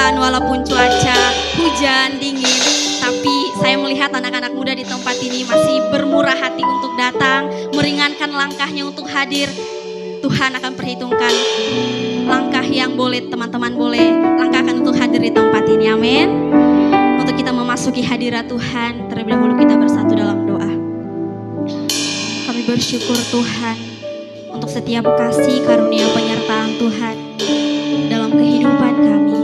Tuhan, walaupun cuaca hujan, dingin, tapi saya melihat anak-anak muda di tempat ini masih bermurah hati untuk datang, meringankan langkahnya untuk hadir. Tuhan akan perhitungkan langkah yang boleh teman-teman boleh langkahkan untuk hadir di tempat ini, amin. Untuk kita memasuki hadirat Tuhan, terlebih dahulu kita bersatu dalam doa. Kami bersyukur Tuhan untuk setiap kasih karunia penyertaan Tuhan dalam kehidupan kami.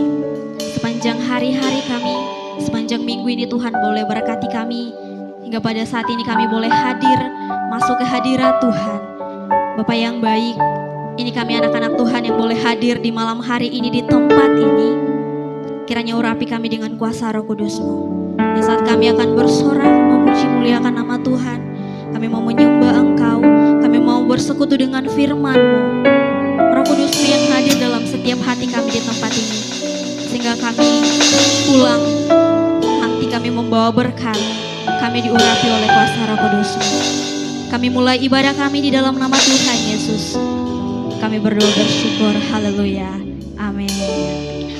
Sepanjang hari-hari kami, sepanjang minggu ini Tuhan boleh berkati kami. Hingga pada saat ini kami boleh hadir, masuk ke hadirat Tuhan. Bapak yang baik, ini kami anak-anak Tuhan yang boleh hadir di malam hari ini di tempat ini. Kiranya urapi kami dengan kuasa Roh Kudus-Mu. Di saat kami akan bersorak, memuji muliakan nama Tuhan, kami mau menyembah Engkau, kami mau bersekutu dengan firman-Mu. Roh Kudus-Mu yang hadir dalam setiap hati kami di tempat ini. Sehingga kami pulang, nanti kami membawa berkat, kami diurapi oleh kuasa Roh Kudus-Mu. Kami mulai ibadah kami di dalam nama Tuhan Yesus. Kami berdoa bersyukur, haleluya, amin.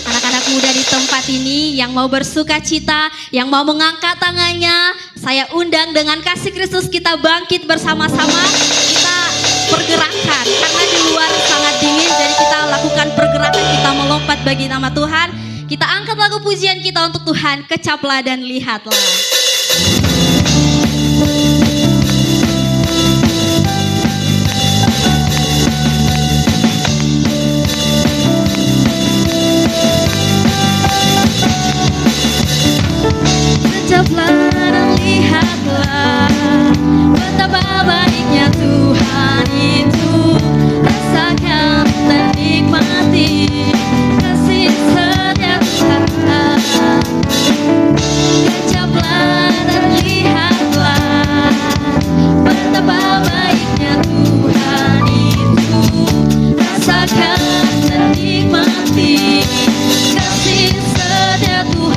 Anak-anak muda di tempat ini yang mau bersuka cita, yang mau mengangkat tangannya, saya undang dengan kasih Kristus kita bangkit bersama-sama. Kita pergerakan, karena di luar sangat dingin, jadi kita lakukan pergerakan, kita melompat bagi nama Tuhan. Kita angkat lagu pujian kita untuk Tuhan, kecaplah dan lihatlah. Kecaplah dan lihatlah betapa baiknya Tuhan itu. Rasakan dan nikmati kasih setia Tuhan. Kecaplah dan lihatlah betapa baiknya Tuhan itu. Rasakan dan nikmati kasih setia Tuhan.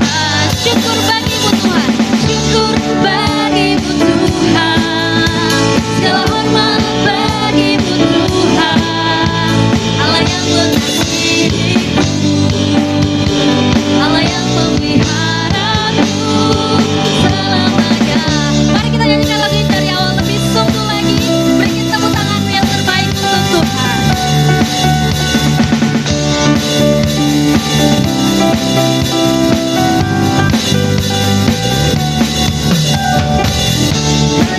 Syukur bagimu Tuhan, syukur bagimu Tuhan, segala hormat bagimu Tuhan, Allah yang mengasihiku, Allah yang memeliharaku selamanya. Mari kita nyanyikan lagu ini dari awal lebih sungguh lagi. Berikan tepuk tanganmu yang terbaik untuk Tuhan.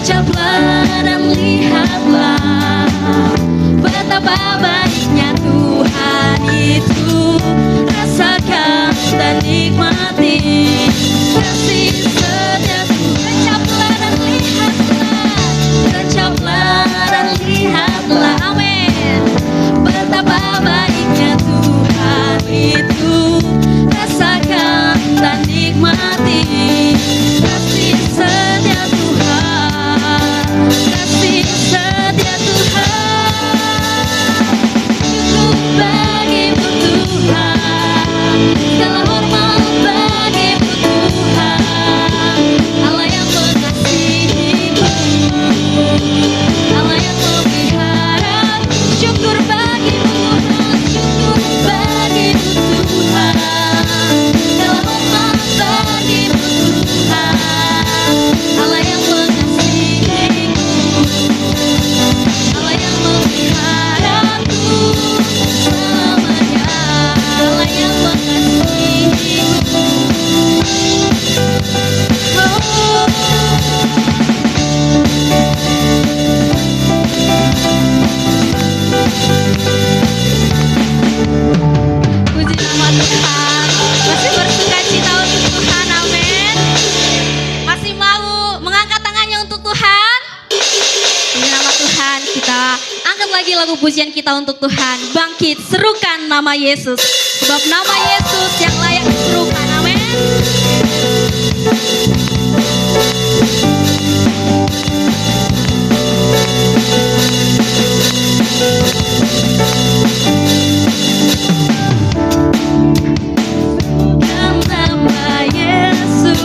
Kecaplah dan lihatlah betapa baiknya Tuhan itu. Rasakan dan nikmati kasih setia Tuhan. Kecaplah dan lihatlah, kecaplah dan lihatlah, amin. Betapa baiknya Tuhan itu. Rasakan dan nikmati kasih setia Tuhan, kasih setia Tuhan. Syukur bagimu Tuhan, segala hormat bagimu Tuhan, Allah yang mengasihiku, Allah yang memeliharaku. Syukur bagimu Tuhan, syukur bagimu Tuhan, segala hormat bagimu Tuhan, Allah yang mengasihiku, Allah yang memeliharaku selamanya, Allah yang mengasihiku. Puji nama Tuhan, masih bersuka cita untuk Tuhan, amin. Masih mau mengangkat tangannya untuk Tuhan? Puji nama Tuhan, kita angkat lagi lagu pujian kita untuk Tuhan. Bangkit, serukan nama Yesus, sebab nama Yesus yang layak diserukan, amin. Nama Yesus,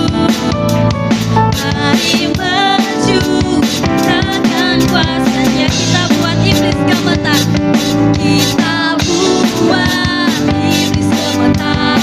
mari maju, takkan kuasanya. Kita buat iblis gemetar, kita buat iblis gemetar.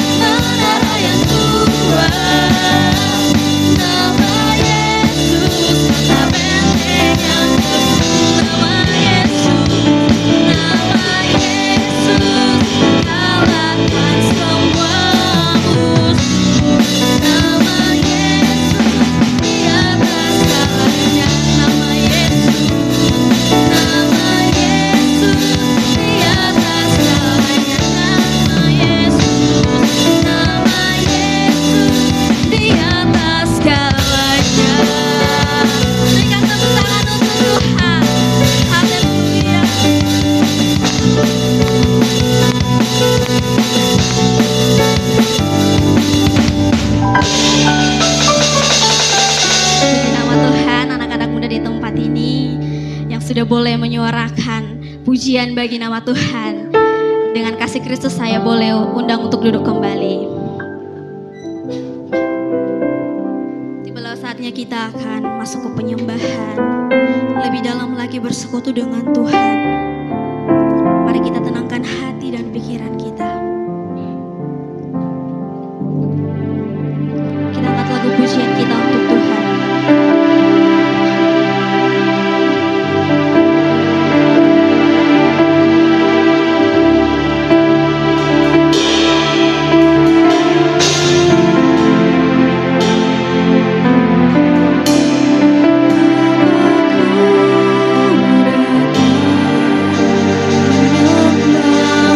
menara yang kuat. Nama Yesus, kota benteng yang teguh. Nama Yesus, nama Yesus, kalahkan semua musuh. Nama Yesus di atas segalanya. Nama Yesus, nama Yesus di atas segalanya. Nama Yesus, nama Yesus di atas segalanya. Berikan tepuk tangan untuk Tuhan. Haleluya. Puji nama Tuhan, anak-anak muda di tempat ini yang sudah boleh menyuarakan pujian bagi nama Tuhan. Dengan kasih Kristus saya boleh undang untuk duduk kembali. Tibalah saatnya kita akan masuk ke penyembahan, lebih dalam lagi bersekutu dengan Tuhan. Mari kita tenangkan hati dan pikiran kita. Kita angkat lagu pujian kita untuk Tuhan. Menyembah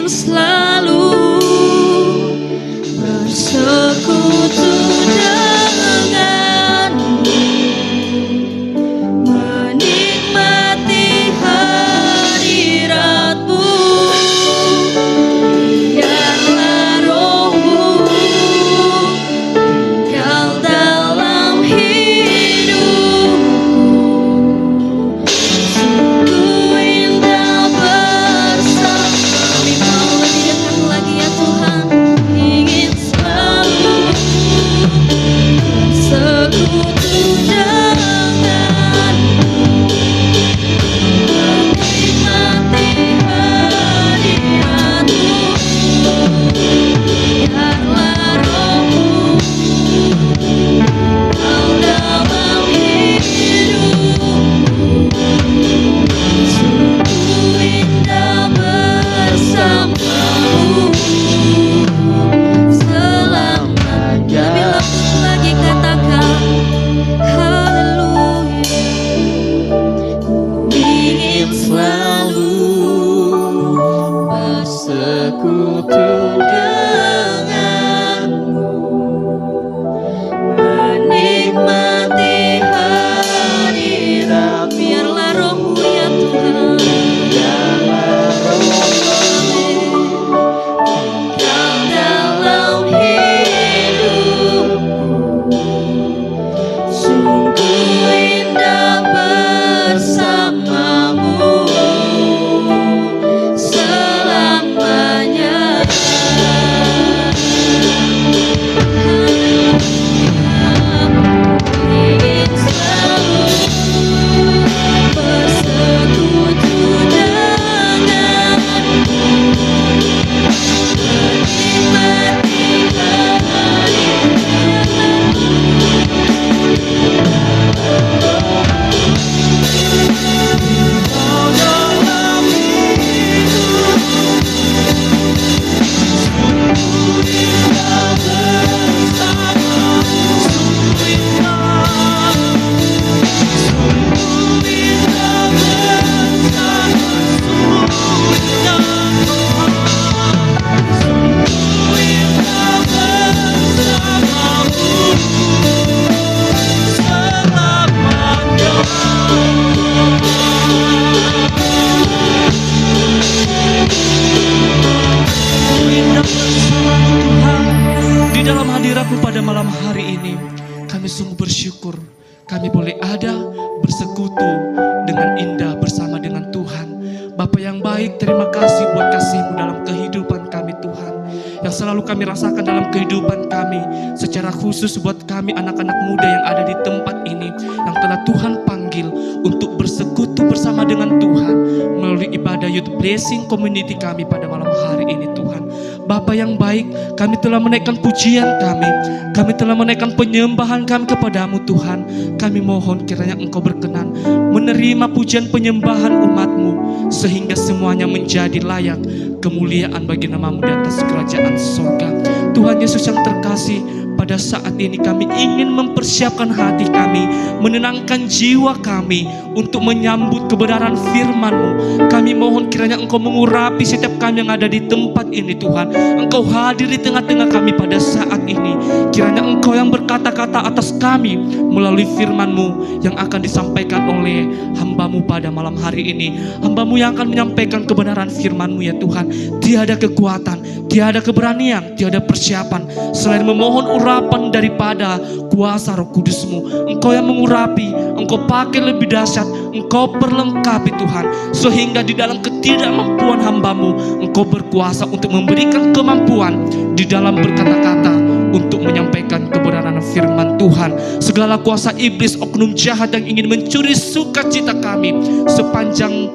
ingin selalu bersekutu denganmu, menikmati hadiratmu. Biarlah rohmu tinggal dalam hidupku. Sungguh indah bersama. Kami mau lebih dekat lagi ya Tuhan. Ingin selalu bersekutu denganmu, menikmati hadiratmu. Biarlah rohmu kau dalam hidupku. Sungguh indah bersamamu selamanya. Lebih lagi katakan haleluya. Ku ingin selalu bersekutu denganmu, menikmati hadirat. Biarlah rohmu ya Tuhan, biarlah rohmu tinggal dalam hidupku. Sungguh indah bersamamu selamanya. Ingin selalu bersekutu denganmu, menikmati di dalam hadirat-Mu pada malam hari ini. Kami sungguh bersyukur kami boleh ada bersekutu dengan indah bersama dengan Tuhan. Bapa yang baik, terima kasih buat kasih-Mu dalam kehidupan kami Tuhan, yang selalu kami rasakan dalam kehidupan kami. Secara khusus buat kami anak-anak muda yang ada di tempat ini, yang telah Tuhan panggil untuk bersekutu bersama dengan Tuhan melalui ibadah Youth Blessing Community kami pada malam hari ini Tuhan. Bapa yang baik, kami telah menaikkan pujian kami telah menaikkan penyembahan kami kepadamu Tuhan. Kami mohon kiranya Engkau berkenan menerima pujian penyembahan umat-Mu, sehingga semuanya menjadi layak kemuliaan bagi nama-Mu di atas kerajaan surga. Tuhan Yesus yang terkasih, pada saat ini kami ingin mempersiapkan hati kami, menenangkan jiwa kami untuk menyambut kebenaran firman-Mu. Kami mohon kiranya Engkau mengurapi setiap kami yang ada di tempat ini Tuhan. Engkau hadir di tengah-tengah kami pada saat ini. Kiranya Engkau yang berkata-kata atas kami melalui firman-Mu yang akan disampaikan oleh hamba-Mu pada malam hari ini. Hamba-Mu yang akan menyampaikan kebenaran firman-Mu ya Tuhan. Tiada kekuatan, tiada keberanian, tiada persiapan selain memohon urapan daripada kuasa Roh Kudus-Mu. Engkau yang mengurapi, Engkau pakai lebih dahsyat, Engkau perlengkapi Tuhan, sehingga di dalam ketidakmampuan hamba-Mu, Engkau berkuasa untuk memberikan kemampuan di dalam berkata-kata untuk menyampaikan kebenaran firman Tuhan. Segala kuasa iblis, oknum jahat yang ingin mencuri sukacita kami sepanjang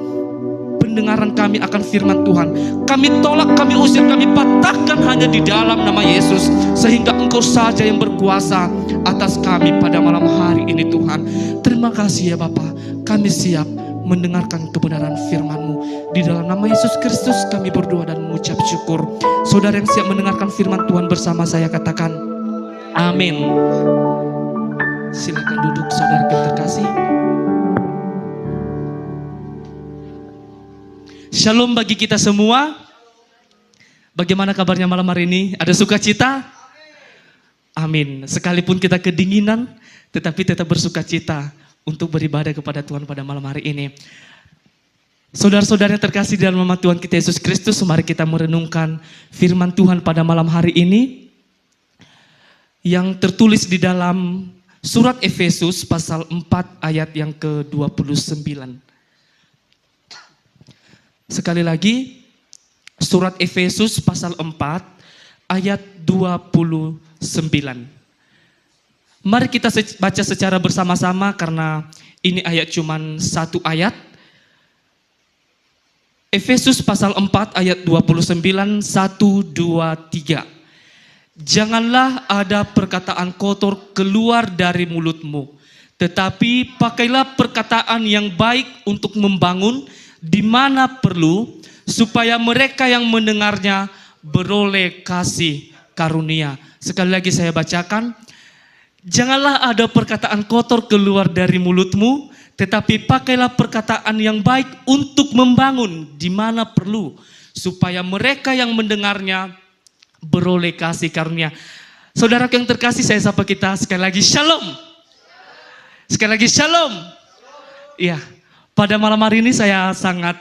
pendengaran kami akan firman Tuhan, kami tolak, kami usir, kami patahkan hanya di dalam nama Yesus, sehingga Engkau saja yang berkuasa atas kami pada malam hari ini Tuhan. Terima kasih ya Bapa, kami siap mendengarkan kebenaran firman-Mu. Di dalam nama Yesus Kristus kami berdoa dan mengucap syukur. Saudara yang siap mendengarkan firman Tuhan bersama saya katakan amin. Silakan duduk saudara yang terkasih. Shalom bagi kita semua. Bagaimana kabarnya malam hari ini? Ada sukacita? Amin. Sekalipun kita kedinginan, tetapi tetap bersukacita untuk beribadah kepada Tuhan pada malam hari ini. Saudara-saudara yang terkasih di dalam nama Tuhan kita Yesus Kristus, mari kita merenungkan firman Tuhan pada malam hari ini yang tertulis di dalam surat Efesus pasal 4 ayat yang ke-29. Sekali lagi, surat Efesus pasal 4 ayat 29. Mari kita baca secara bersama-sama karena ini ayat cuman satu ayat. Efesus pasal 4 ayat 29, 1, 2, 3. Janganlah ada perkataan kotor keluar dari mulutmu, tetapi pakailah perkataan yang baik untuk membangun di mana perlu, supaya mereka yang mendengarnya beroleh kasih karunia. Sekali lagi saya bacakan. Janganlah ada perkataan kotor keluar dari mulutmu, tetapi pakailah perkataan yang baik untuk membangun di mana perlu, supaya mereka yang mendengarnya beroleh kasih karunia. Saudara yang terkasih, saya sapa kita sekali lagi shalom. Sekali lagi shalom. Iya, pada malam hari ini saya sangat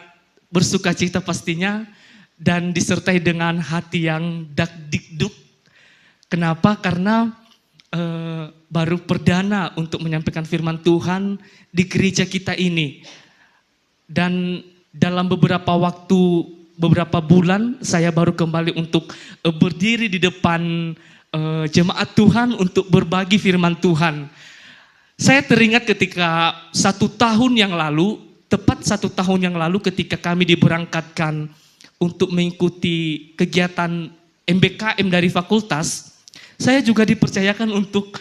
bersuka cita pastinya dan disertai dengan hati yang dak-dikduk. Kenapa? Karena baru perdana untuk menyampaikan firman Tuhan di gereja kita ini. Dan dalam beberapa bulan saya baru kembali untuk berdiri di depan jemaat Tuhan untuk berbagi firman Tuhan. Saya teringat ketika 1 tahun yang lalu, tepat 1 tahun yang lalu ketika kami diberangkatkan untuk mengikuti kegiatan MBKM dari fakultas, saya juga dipercayakan untuk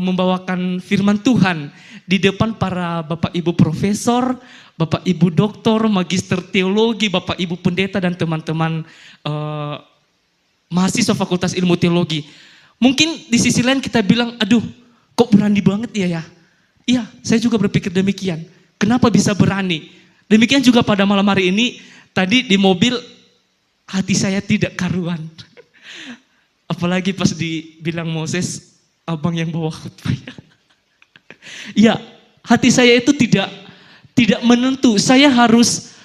membawakan firman Tuhan di depan para Bapak Ibu Profesor, Bapak Ibu Doktor, Magister Teologi, Bapak Ibu Pendeta dan teman-teman mahasiswa Fakultas Ilmu Teologi. Mungkin di sisi lain kita bilang, aduh kok berani banget ya? Iya, saya juga berpikir demikian. Kenapa bisa berani? Demikian juga pada malam hari ini, tadi di mobil hati saya tidak karuan. Apalagi pas dibilang Moses, abang yang bawa khutbah. Ya, hati saya itu tidak menentu. Saya harus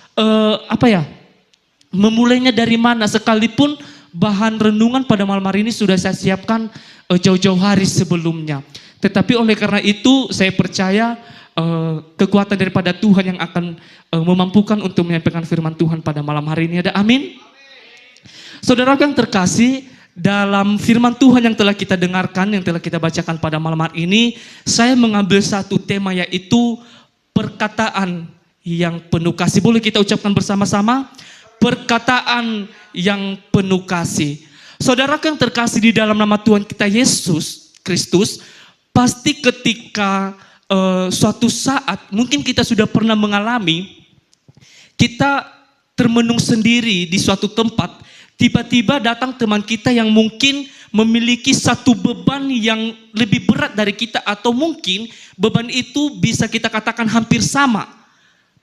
memulainya dari mana? Sekalipun bahan renungan pada malam hari ini sudah saya siapkan jauh-jauh hari sebelumnya. Tetapi oleh karena itu saya percaya kekuatan daripada Tuhan yang akan memampukan untuk menyampaikan firman Tuhan pada malam hari ini. Ada amin? Saudara yang terkasih, dalam firman Tuhan yang telah kita dengarkan, yang telah kita bacakan pada malam hari ini, saya mengambil satu tema, yaitu perkataan yang penuh kasih. Boleh kita ucapkan bersama-sama? Perkataan yang penuh kasih. Saudara yang terkasih di dalam nama Tuhan kita Yesus Kristus, pasti ketika suatu saat, mungkin kita sudah pernah mengalami, kita termenung sendiri di suatu tempat, tiba-tiba datang teman kita yang mungkin memiliki satu beban yang lebih berat dari kita, atau mungkin beban itu bisa kita katakan hampir sama.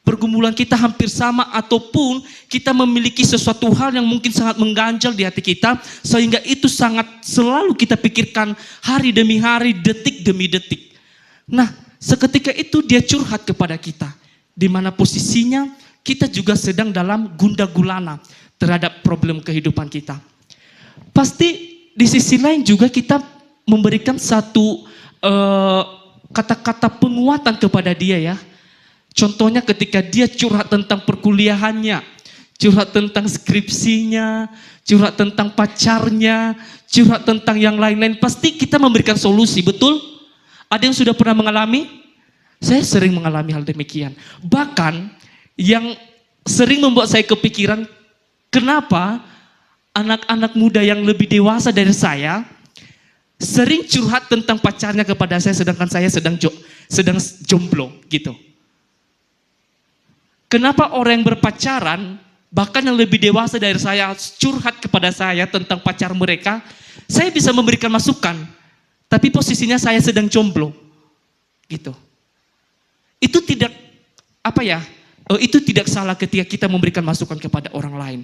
Pergumulan kita hampir sama, ataupun kita memiliki sesuatu hal yang mungkin sangat mengganjal di hati kita, sehingga itu sangat selalu kita pikirkan hari demi hari, detik demi detik. Nah, seketika itu dia curhat kepada kita, di mana posisinya kita juga sedang dalam gundah gulana terhadap problem kehidupan kita. Pasti di sisi lain juga kita memberikan satu kata-kata penguatan kepada dia ya. Contohnya ketika dia curhat tentang perkuliahannya, curhat tentang skripsinya, curhat tentang pacarnya, curhat tentang yang lain-lain, pasti kita memberikan solusi, betul? Ada yang sudah pernah mengalami? Saya sering mengalami hal demikian. Bahkan yang sering membuat saya kepikiran, kenapa anak-anak muda yang lebih dewasa dari saya sering curhat tentang pacarnya kepada saya, sedangkan saya sedang jomblo gitu. Kenapa orang yang berpacaran, bahkan yang lebih dewasa dari saya, curhat kepada saya tentang pacar mereka, saya bisa memberikan masukan, tapi posisinya saya sedang jomblo gitu. Itu tidak itu tidak salah ketika kita memberikan masukan kepada orang lain.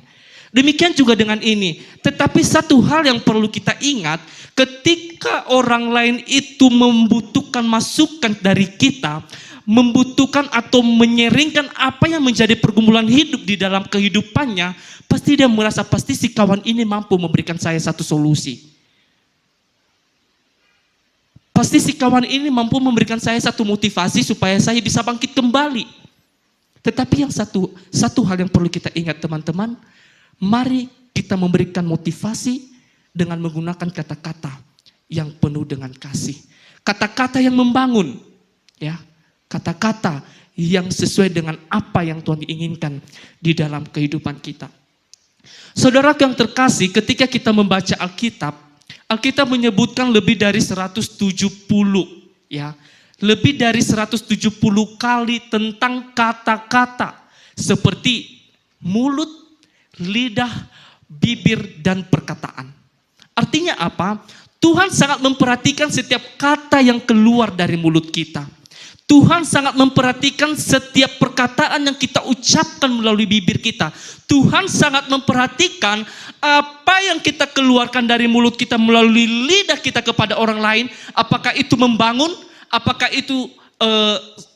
Demikian juga dengan ini. Tetapi satu hal yang perlu kita ingat, ketika orang lain itu membutuhkan masukan dari kita, membutuhkan atau menyeringkan apa yang menjadi pergumulan hidup di dalam kehidupannya, pasti dia merasa pasti si kawan ini mampu memberikan saya satu solusi. Pasti si kawan ini mampu memberikan saya satu motivasi supaya saya bisa bangkit kembali. Tetapi yang satu hal yang perlu kita ingat teman-teman, mari kita memberikan motivasi dengan menggunakan kata-kata yang penuh dengan kasih. Kata-kata yang membangun, ya. Kata-kata yang sesuai dengan apa yang Tuhan inginkan di dalam kehidupan kita. Saudara yang terkasih, ketika kita membaca Alkitab, Alkitab menyebutkan lebih dari 170, ya. Lebih dari 170 kali tentang kata-kata seperti mulut, lidah, bibir, dan perkataan. Artinya apa? Tuhan sangat memperhatikan setiap kata yang keluar dari mulut kita. Tuhan sangat memperhatikan setiap perkataan yang kita ucapkan melalui bibir kita. Tuhan sangat memperhatikan apa yang kita keluarkan dari mulut kita melalui lidah kita kepada orang lain. Apakah itu membangun, apakah itu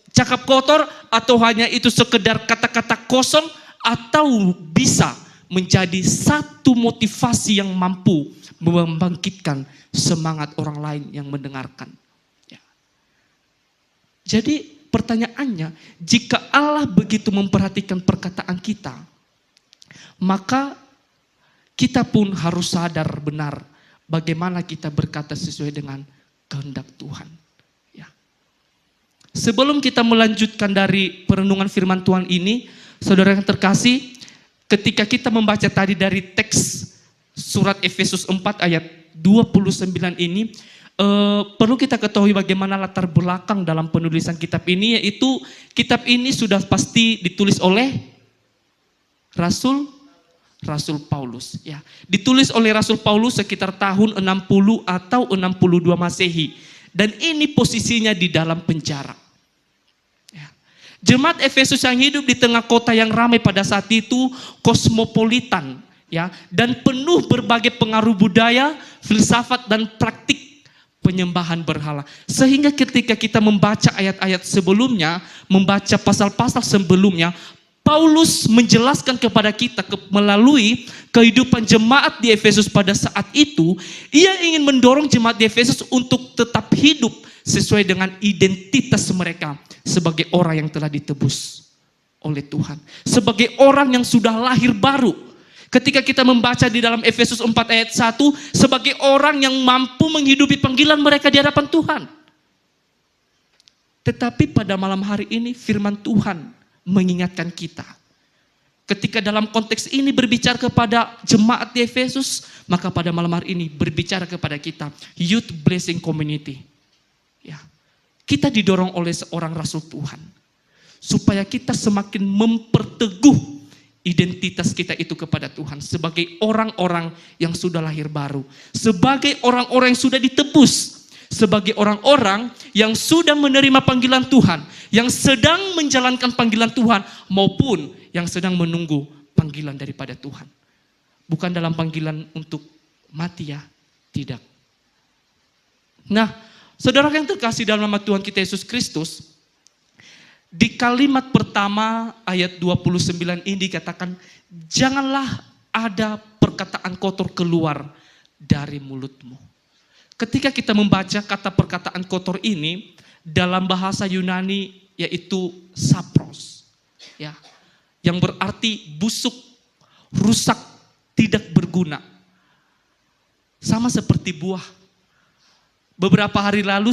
cakap kotor, atau hanya itu sekedar kata-kata kosong, atau bisa menjadi satu motivasi yang mampu membangkitkan semangat orang lain yang mendengarkan. Jadi pertanyaannya, jika Allah begitu memperhatikan perkataan kita, maka kita pun harus sadar benar bagaimana kita berkata sesuai dengan kehendak Tuhan. Ya. Sebelum kita melanjutkan dari perenungan firman Tuhan ini, saudara yang terkasih, ketika kita membaca tadi dari teks surat Efesus 4 ayat 29 ini, perlu kita ketahui bagaimana latar belakang dalam penulisan kitab ini, yaitu kitab ini sudah pasti ditulis oleh Rasul Paulus, ya. Ditulis oleh Rasul Paulus sekitar tahun 60 atau 62 Masehi, dan ini posisinya di dalam penjara. Ya. Jemaat Efesus yang hidup di tengah kota yang ramai pada saat itu, kosmopolitan, ya, dan penuh berbagai pengaruh budaya, filsafat, dan praktik penyembahan berhala. Sehingga ketika kita membaca ayat-ayat sebelumnya, membaca pasal-pasal sebelumnya, Paulus menjelaskan kepada kita melalui kehidupan jemaat di Efesus pada saat itu, ia ingin mendorong jemaat di Efesus untuk tetap hidup sesuai dengan identitas mereka sebagai orang yang telah ditebus oleh Tuhan, sebagai orang yang sudah lahir baru. Ketika kita membaca di dalam Efesus 4 ayat 1, sebagai orang yang mampu menghidupi panggilan mereka di hadapan Tuhan. Tetapi pada malam hari ini firman Tuhan mengingatkan kita. Ketika dalam konteks ini berbicara kepada jemaat di Efesus, maka pada malam hari ini berbicara kepada kita, Youth Blessing Community. Ya. Kita didorong oleh seorang rasul Tuhan, supaya kita semakin memperteguh identitas kita itu kepada Tuhan sebagai orang-orang yang sudah lahir baru, sebagai orang-orang yang sudah ditebus, sebagai orang-orang yang sudah menerima panggilan Tuhan, yang sedang menjalankan panggilan Tuhan, maupun yang sedang menunggu panggilan daripada Tuhan. Bukan dalam panggilan untuk mati, ya, tidak. Nah, saudara yang terkasih dalam nama Tuhan kita Yesus Kristus, di kalimat pertama ayat 29 ini dikatakan, janganlah ada perkataan kotor keluar dari mulutmu. Ketika kita membaca kata perkataan kotor ini dalam bahasa Yunani, yaitu sapros, ya, yang berarti busuk, rusak, tidak berguna. Sama seperti buah. Beberapa hari lalu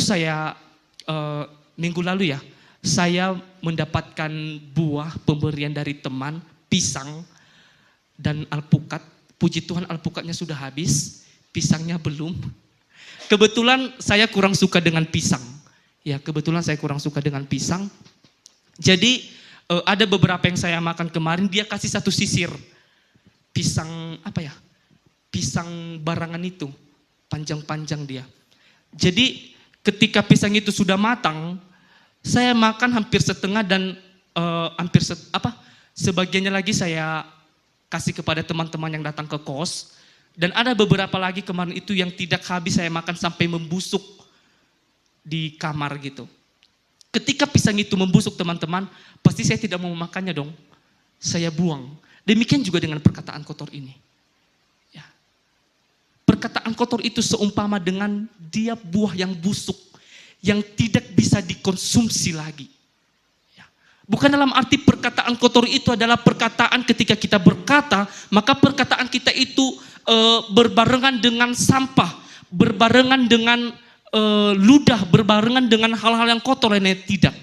minggu lalu, ya, saya mendapatkan buah pemberian dari teman, pisang dan alpukat. Puji Tuhan alpukatnya sudah habis, pisangnya belum. Kebetulan saya kurang suka dengan pisang. Ya, kebetulan saya kurang suka dengan pisang. Jadi ada beberapa yang saya makan kemarin, dia kasih satu sisir. Pisang apa ya? Pisang barangan itu, panjang-panjang dia. Jadi ketika pisang itu sudah matang, saya makan hampir setengah dan sebagiannya lagi saya kasih kepada teman-teman yang datang ke kos. Dan ada beberapa lagi kemarin itu yang tidak habis saya makan sampai membusuk di kamar gitu. Ketika pisang itu membusuk teman-teman, pasti saya tidak mau memakannya dong. Saya buang. Demikian juga dengan perkataan kotor ini. Ya. Perkataan kotor itu seumpama dengan dia buah yang busuk, yang tidak bisa dikonsumsi lagi. Bukan dalam arti perkataan kotor itu adalah perkataan ketika kita berkata, maka perkataan kita itu berbarengan dengan sampah, berbarengan dengan ludah, berbarengan dengan hal-hal yang kotor lainnya, tidak.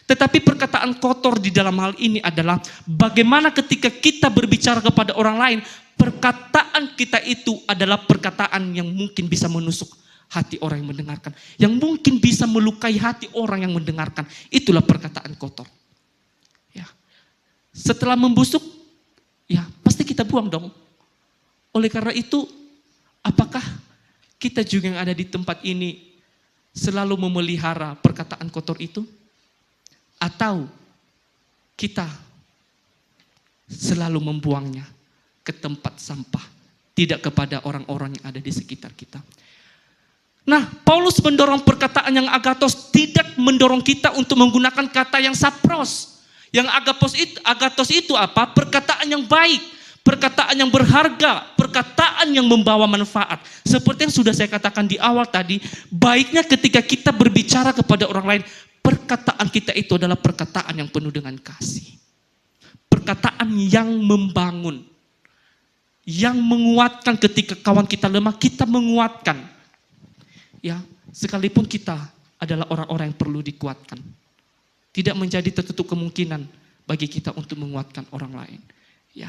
Tetapi perkataan kotor di dalam hal ini adalah bagaimana ketika kita berbicara kepada orang lain, perkataan kita itu adalah perkataan yang mungkin bisa menusuk hati orang yang mendengarkan, yang mungkin bisa melukai hati orang yang mendengarkan. Itulah perkataan kotor. Setelah membusuk, ya pasti kita buang dong. Oleh karena itu, apakah kita juga yang ada di tempat ini selalu memelihara perkataan kotor itu? Atau kita selalu membuangnya ke tempat sampah, tidak kepada orang-orang yang ada di sekitar kita? Nah, Paulus mendorong perkataan yang agathos, tidak mendorong kita untuk menggunakan kata yang sapros. Yang agathos itu apa? Perkataan yang baik, perkataan yang berharga, perkataan yang membawa manfaat. Seperti yang sudah saya katakan di awal tadi, baiknya ketika kita berbicara kepada orang lain, perkataan kita itu adalah perkataan yang penuh dengan kasih. Perkataan yang membangun, yang menguatkan ketika kawan kita lemah, kita menguatkan. Ya, sekalipun kita adalah orang-orang yang perlu dikuatkan. Tidak menjadi tertutup kemungkinan bagi kita untuk menguatkan orang lain. Ya.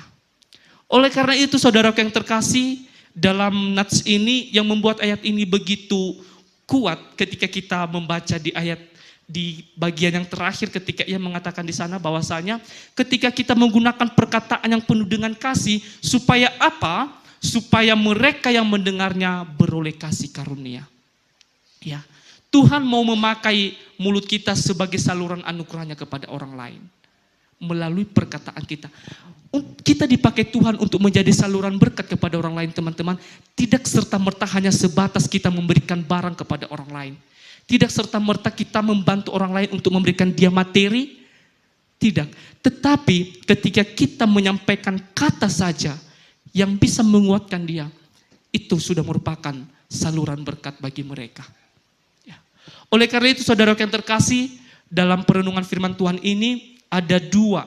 Oleh karena itu saudaraku yang terkasih, dalam nats ini yang membuat ayat ini begitu kuat ketika kita membaca di ayat di bagian yang terakhir ketika ia mengatakan di sana bahwasanya ketika kita menggunakan perkataan yang penuh dengan kasih, supaya apa? Supaya mereka yang mendengarnya beroleh kasih karunia. Ya. Tuhan mau memakai mulut kita sebagai saluran anugerahnya kepada orang lain. Melalui perkataan kita. Kita dipakai Tuhan untuk menjadi saluran berkat kepada orang lain, teman-teman. Tidak serta-merta hanya sebatas kita memberikan barang kepada orang lain. Tidak serta-merta kita membantu orang lain untuk memberikan dia materi. Tidak. Tetapi ketika kita menyampaikan kata saja yang bisa menguatkan dia, itu sudah merupakan saluran berkat bagi mereka. Oleh karena itu saudara yang terkasih, dalam perenungan firman Tuhan ini ada dua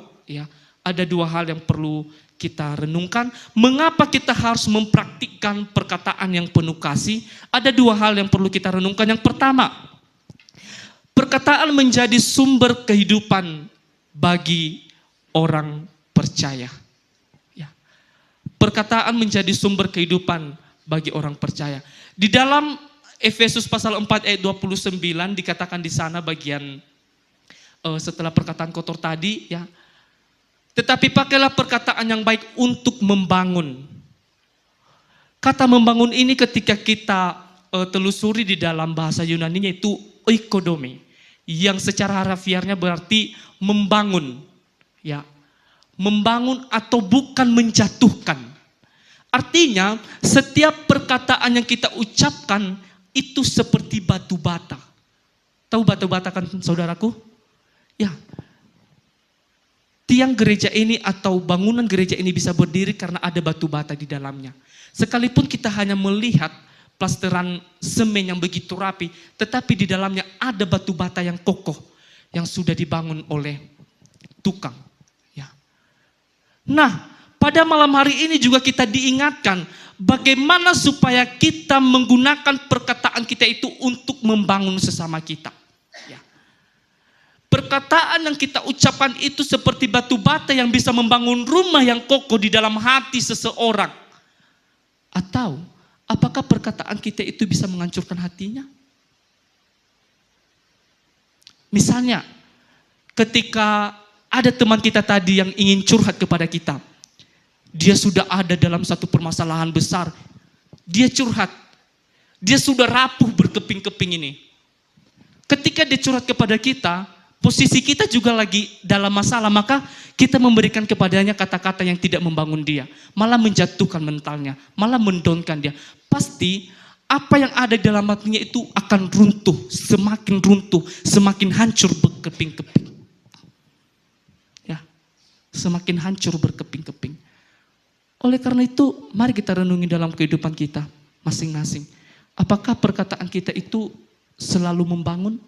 hal yang perlu kita renungkan. Mengapa kita harus mempraktikkan perkataan yang penuh kasih? Ada dua hal yang perlu kita renungkan. Yang pertama, perkataan menjadi sumber kehidupan bagi orang percaya. Ya. Perkataan menjadi sumber kehidupan bagi orang percaya. Di dalam Efesus pasal 4 ayat 29 dikatakan di sana bagian setelah perkataan kotor tadi, ya. Tetapi pakailah perkataan yang baik untuk membangun. Kata membangun ini ketika kita telusuri di dalam bahasa Yunaninya itu oikodome, yang secara harafiahnya berarti membangun, ya. Membangun atau bukan menjatuhkan. Artinya setiap perkataan yang kita ucapkan itu seperti batu bata. Tahu batu bata kan saudaraku? Ya. Tiang gereja ini atau bangunan gereja ini bisa berdiri karena ada batu bata di dalamnya. Sekalipun kita hanya melihat plasteran semen yang begitu rapi, tetapi di dalamnya ada batu bata yang kokoh yang sudah dibangun oleh tukang. Ya. Nah, pada malam hari ini juga kita diingatkan bagaimana supaya kita menggunakan perkataan kita itu untuk membangun sesama kita. Ya. Perkataan yang kita ucapkan itu seperti batu bata yang bisa membangun rumah yang kokoh di dalam hati seseorang. Atau apakah perkataan kita itu bisa menghancurkan hatinya? Misalnya, ketika ada teman kita tadi yang ingin curhat kepada kita. Dia sudah ada dalam satu permasalahan besar. Dia curhat. Dia sudah rapuh berkeping-keping ini. Ketika dia curhat kepada kita, posisi kita juga lagi dalam masalah, maka kita memberikan kepadanya kata-kata yang tidak membangun dia, malah menjatuhkan mentalnya, malah mendownkan dia. Pasti apa yang ada dalam hatinya itu akan runtuh, semakin hancur berkeping-keping. Ya, semakin hancur berkeping-keping. Oleh karena itu, mari kita renungi dalam kehidupan kita masing-masing. Apakah perkataan kita itu selalu membangun?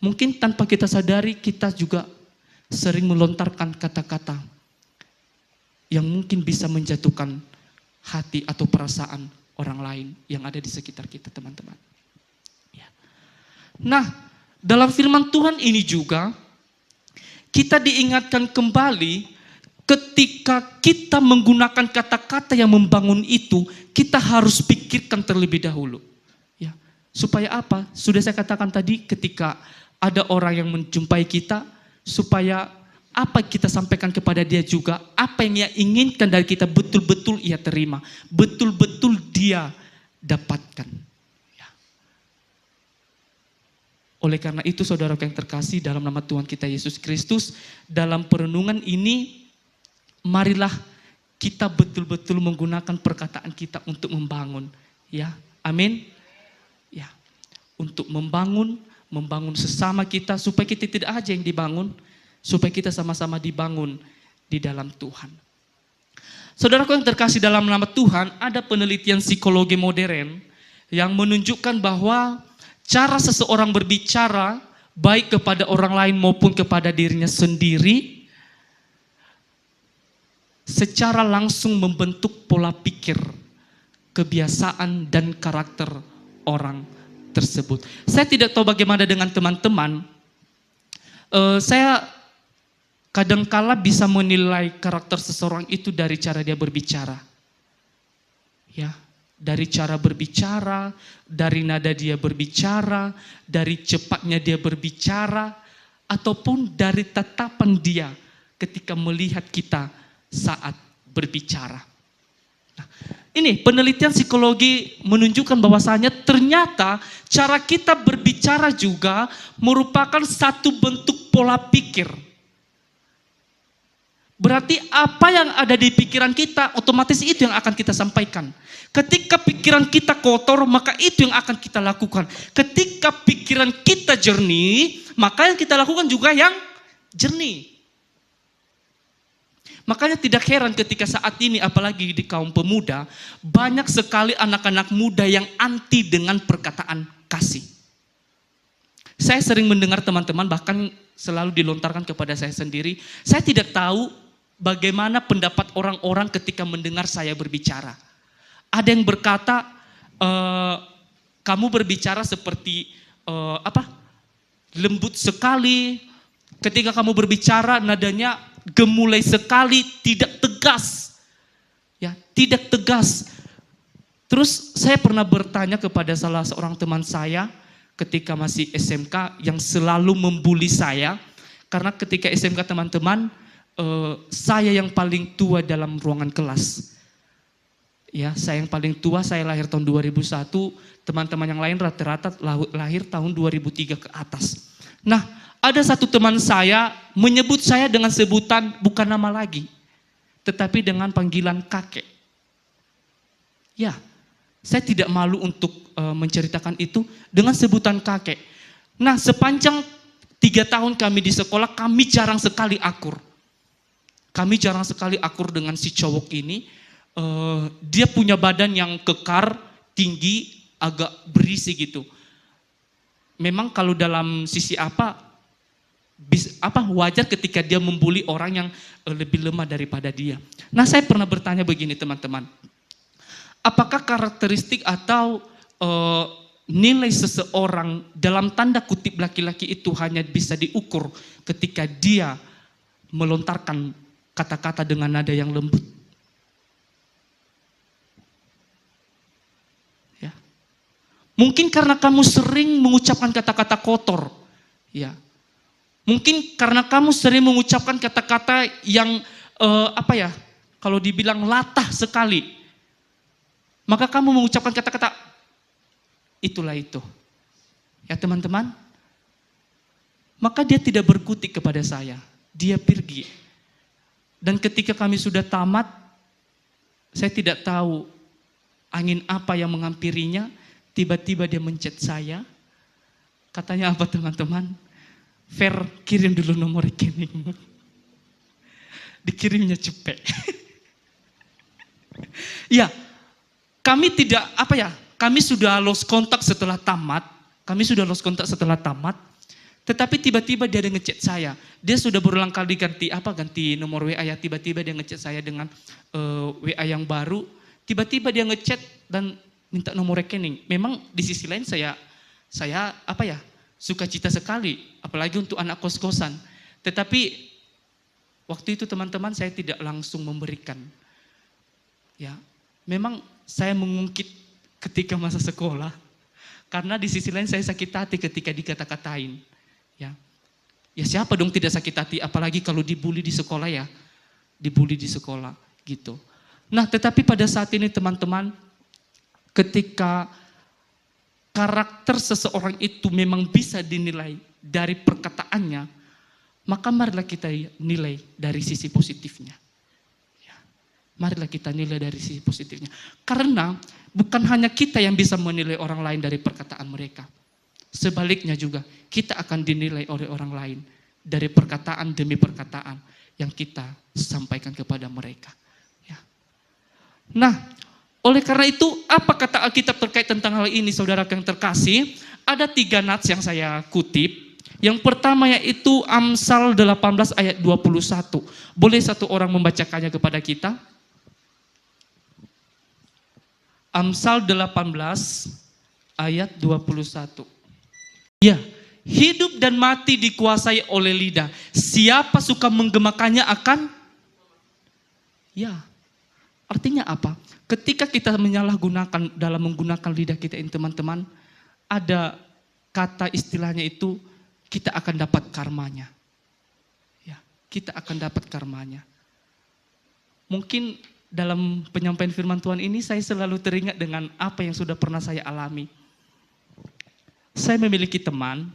Mungkin tanpa kita sadari, kita juga sering melontarkan kata-kata yang mungkin bisa menjatuhkan hati atau perasaan orang lain yang ada di sekitar kita, teman-teman. Ya. Nah, dalam firman Tuhan ini juga, kita diingatkan kembali ketika kita menggunakan kata-kata yang membangun itu, kita harus pikirkan terlebih dahulu. Ya. Supaya apa? Sudah saya katakan tadi, ketika ada orang yang menjumpai kita, supaya apa kita sampaikan kepada dia juga, apa yang ia inginkan dari kita betul-betul ia terima, betul-betul dia dapatkan. Ya. Oleh karena itu, saudara yang terkasih dalam nama Tuhan kita Yesus Kristus, dalam perenungan ini, marilah kita betul-betul menggunakan perkataan kita untuk membangun. Ya, amin. Ya, untuk membangun sesama kita, supaya kita tidak aja yang dibangun, supaya kita sama-sama dibangun di dalam Tuhan. Saudaraku yang terkasih dalam nama Tuhan, ada penelitian psikologi modern yang menunjukkan bahwa cara seseorang berbicara, baik kepada orang lain maupun kepada dirinya sendiri, secara langsung membentuk pola pikir, kebiasaan, dan karakter orang tersebut. Saya tidak tahu bagaimana dengan teman-teman. Saya kadangkala bisa menilai karakter seseorang itu dari cara dia berbicara. Ya, dari cara berbicara, dari nada dia berbicara, dari cepatnya dia berbicara, ataupun dari tatapan dia ketika melihat kita saat berbicara. Nah, ini penelitian psikologi menunjukkan bahwasanya ternyata cara kita berbicara juga merupakan satu bentuk pola pikir. Berarti apa yang ada di pikiran kita, otomatis itu yang akan kita sampaikan. Ketika pikiran kita kotor, maka itu yang akan kita lakukan. Ketika pikiran kita jernih, maka yang kita lakukan juga yang jernih. Makanya tidak heran ketika saat ini, apalagi di kaum pemuda, banyak sekali anak-anak muda yang anti dengan perkataan kasih. Saya sering mendengar teman-teman, bahkan selalu dilontarkan kepada saya sendiri, saya tidak tahu bagaimana pendapat orang-orang ketika mendengar saya berbicara. Ada yang berkata, kamu berbicara seperti lembut sekali. Ketika kamu berbicara, nadanya gemulai sekali, tidak tegas. Ya, tidak tegas. Terus saya pernah bertanya kepada salah seorang teman saya ketika masih SMK yang selalu membuli saya, karena ketika SMK teman-teman, saya yang paling tua dalam ruangan kelas. Ya, saya yang paling tua, saya lahir tahun 2001, teman-teman yang lain rata-rata lahir tahun 2003 ke atas. Nah, ada satu teman saya menyebut saya dengan sebutan bukan nama lagi, tetapi dengan panggilan kakek. Ya, saya tidak malu untuk menceritakan itu dengan sebutan kakek. Nah, sepanjang 3 tahun kami di sekolah, kami jarang sekali akur. Kami jarang sekali akur dengan si cowok ini. Dia punya badan yang kekar, tinggi, agak berisi gitu. Memang kalau dalam sisi wajar ketika dia membuli orang yang lebih lemah daripada dia. Nah, saya pernah bertanya begini teman-teman. Apakah karakteristik atau nilai seseorang dalam tanda kutip laki-laki itu hanya bisa diukur ketika dia melontarkan kata-kata dengan nada yang lembut? Ya. Mungkin karena kamu sering mengucapkan kata-kata kotor. Ya. Mungkin karena kamu sering mengucapkan kata-kata yang kalau dibilang latah sekali. Maka kamu mengucapkan kata-kata itulah itu. Ya teman-teman. Maka dia tidak berkutik kepada saya. Dia pergi. Dan ketika kami sudah tamat, saya tidak tahu angin apa yang menghampirinya. Tiba-tiba dia menchat saya. Katanya apa teman-teman? Fer, kirim dulu nomor rekeningmu. Dikirimnya cepet. Ya, kami tidak, kami sudah lost kontak setelah tamat. Tetapi tiba-tiba dia ada ngechat saya. Dia sudah berulang kali ganti nomor WA ya. Tiba-tiba dia ngechat saya dengan WA yang baru. Tiba-tiba dia ngechat dan minta nomor rekening. Memang di sisi lain saya suka cita sekali. Apalagi untuk anak kos-kosan. Tetapi waktu itu teman-teman saya tidak langsung memberikan. Ya, memang saya mengungkit ketika masa sekolah. Karena di sisi lain saya sakit hati ketika dikata-katain. Ya siapa dong tidak sakit hati, apalagi kalau dibully di sekolah ya. Dibully di sekolah gitu. Nah tetapi pada saat ini teman-teman, ketika karakter seseorang itu memang bisa dinilai dari perkataannya, maka marilah kita nilai dari sisi positifnya. Ya, marilah kita nilai dari sisi positifnya. Karena bukan hanya kita yang bisa menilai orang lain dari perkataan mereka. Sebaliknya juga kita akan dinilai oleh orang lain dari perkataan demi perkataan yang kita sampaikan kepada mereka. Ya. Nah, oleh karena itu apa kata Alkitab terkait tentang hal ini saudara yang terkasih? Ada 3 nats yang saya kutip. Yang pertama yaitu Amsal 18 ayat 21. Boleh satu orang membacakannya kepada kita? Amsal 18 ayat 21. Ya, hidup dan mati dikuasai oleh lidah. Siapa suka menggemakannya akan? Ya, artinya apa? Ketika kita menyalahgunakan dalam menggunakan lidah kita ini teman-teman, ada kata istilahnya itu kita akan dapat karmanya. Ya, kita akan dapat karmanya. Mungkin dalam penyampaian firman Tuhan ini saya selalu teringat dengan apa yang sudah pernah saya alami. Saya memiliki teman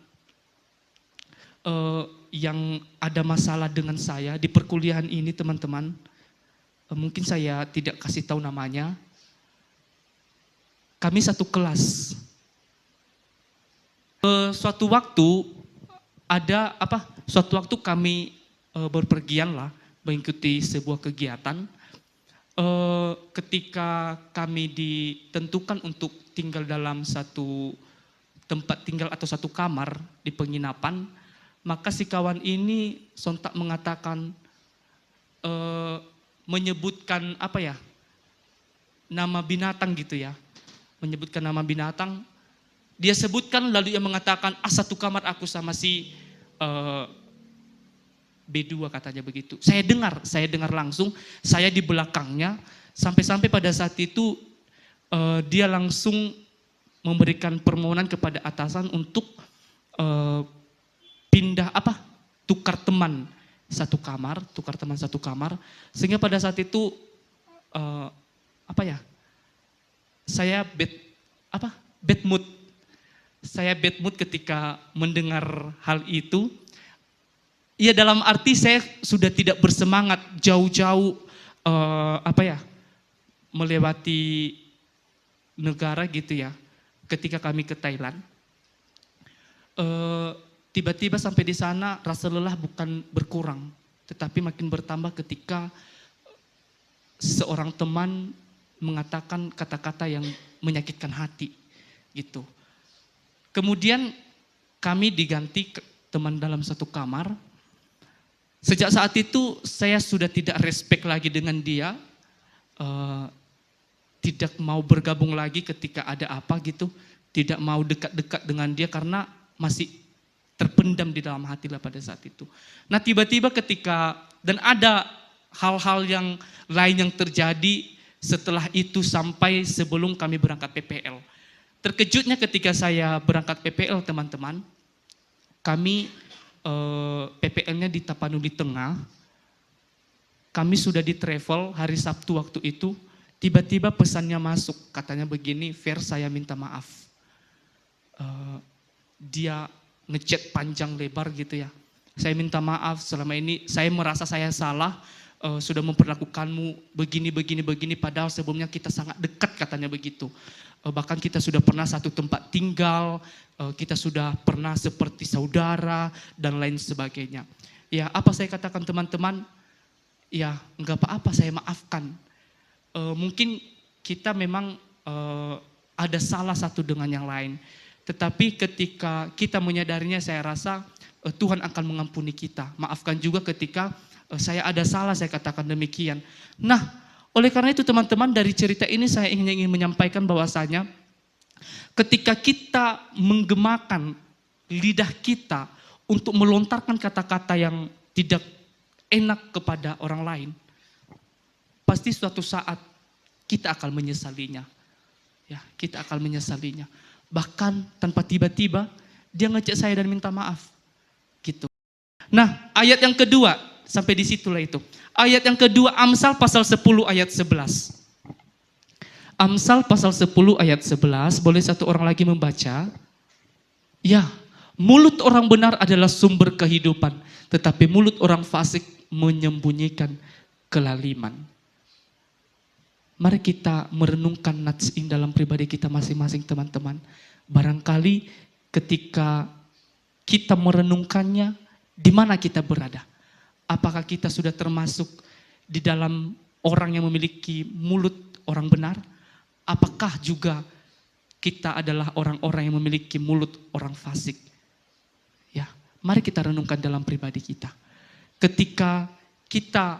yang ada masalah dengan saya di perkuliahan ini teman-teman. Mungkin saya tidak kasih tahu namanya. Kami satu kelas. Suatu waktu kami berpergian lah mengikuti sebuah kegiatan. Ketika kami ditentukan untuk tinggal dalam satu tempat tinggal atau satu kamar di penginapan, maka si kawan ini sontak mengatakan, menyebutkan nama binatang gitu ya, menyebutkan nama binatang. Dia sebutkan lalu ia mengatakan, satu kamar aku sama si B2 katanya begitu. Saya dengar langsung, saya di belakangnya, sampai-sampai pada saat itu dia langsung memberikan permohonan kepada atasan untuk tukar teman satu kamar, sehingga pada saat itu saya bad mood. Saya bad mood ketika mendengar hal itu. Ya dalam arti saya sudah tidak bersemangat jauh-jauh melewati negara gitu ya. Ketika kami ke Thailand, tiba-tiba sampai di sana rasa lelah bukan berkurang, tetapi makin bertambah ketika seorang teman mengatakan kata-kata yang menyakitkan hati, gitu. Kemudian kami diganti teman dalam satu kamar. Sejak saat itu saya sudah tidak respect lagi dengan dia. Tidak mau bergabung lagi ketika ada apa gitu, tidak mau dekat-dekat dengan dia karena masih terpendam di dalam hati lah pada saat itu. Nah tiba-tiba dan ada hal-hal yang lain yang terjadi setelah itu sampai sebelum kami berangkat PPL. Terkejutnya ketika saya berangkat PPL teman-teman, kami PPL-nya di Tapanuli Tengah, kami sudah di travel hari Sabtu waktu itu. Tiba-tiba pesannya masuk, katanya begini, Fer saya minta maaf. Dia ngechat panjang lebar gitu ya. Saya minta maaf selama ini saya merasa saya salah, sudah memperlakukanmu begini, padahal sebelumnya kita sangat dekat katanya begitu. Bahkan kita sudah pernah satu tempat tinggal, kita sudah pernah seperti saudara dan lain sebagainya. Ya, apa saya katakan teman-teman? Ya, enggak apa-apa, saya maafkan. Mungkin kita memang ada salah satu dengan yang lain. Tetapi ketika kita menyadarinya, saya rasa Tuhan akan mengampuni kita. Maafkan juga ketika saya ada salah, saya katakan demikian. Nah, oleh karena itu teman-teman, dari cerita ini saya ingin menyampaikan bahwasanya ketika kita menggemakan lidah kita untuk melontarkan kata-kata yang tidak enak kepada orang lain, pasti suatu saat kita akan menyesalinya. Ya, kita akan menyesalinya. Bahkan tanpa tiba-tiba dia ngecek saya dan minta maaf. Gitu. Nah, ayat yang kedua, sampai di situlah itu. Ayat yang kedua, Amsal pasal 10 ayat 11. Amsal pasal 10 ayat 11, boleh satu orang lagi membaca? Ya, mulut orang benar adalah sumber kehidupan, tetapi mulut orang fasik menyembunyikan kelaliman. Mari kita merenungkan nats ini dalam pribadi kita masing-masing teman-teman. Barangkali ketika kita merenungkannya, di mana kita berada? Apakah kita sudah termasuk di dalam orang yang memiliki mulut orang benar? Apakah juga kita adalah orang-orang yang memiliki mulut orang fasik? Ya, mari kita renungkan dalam pribadi kita. Ketika kita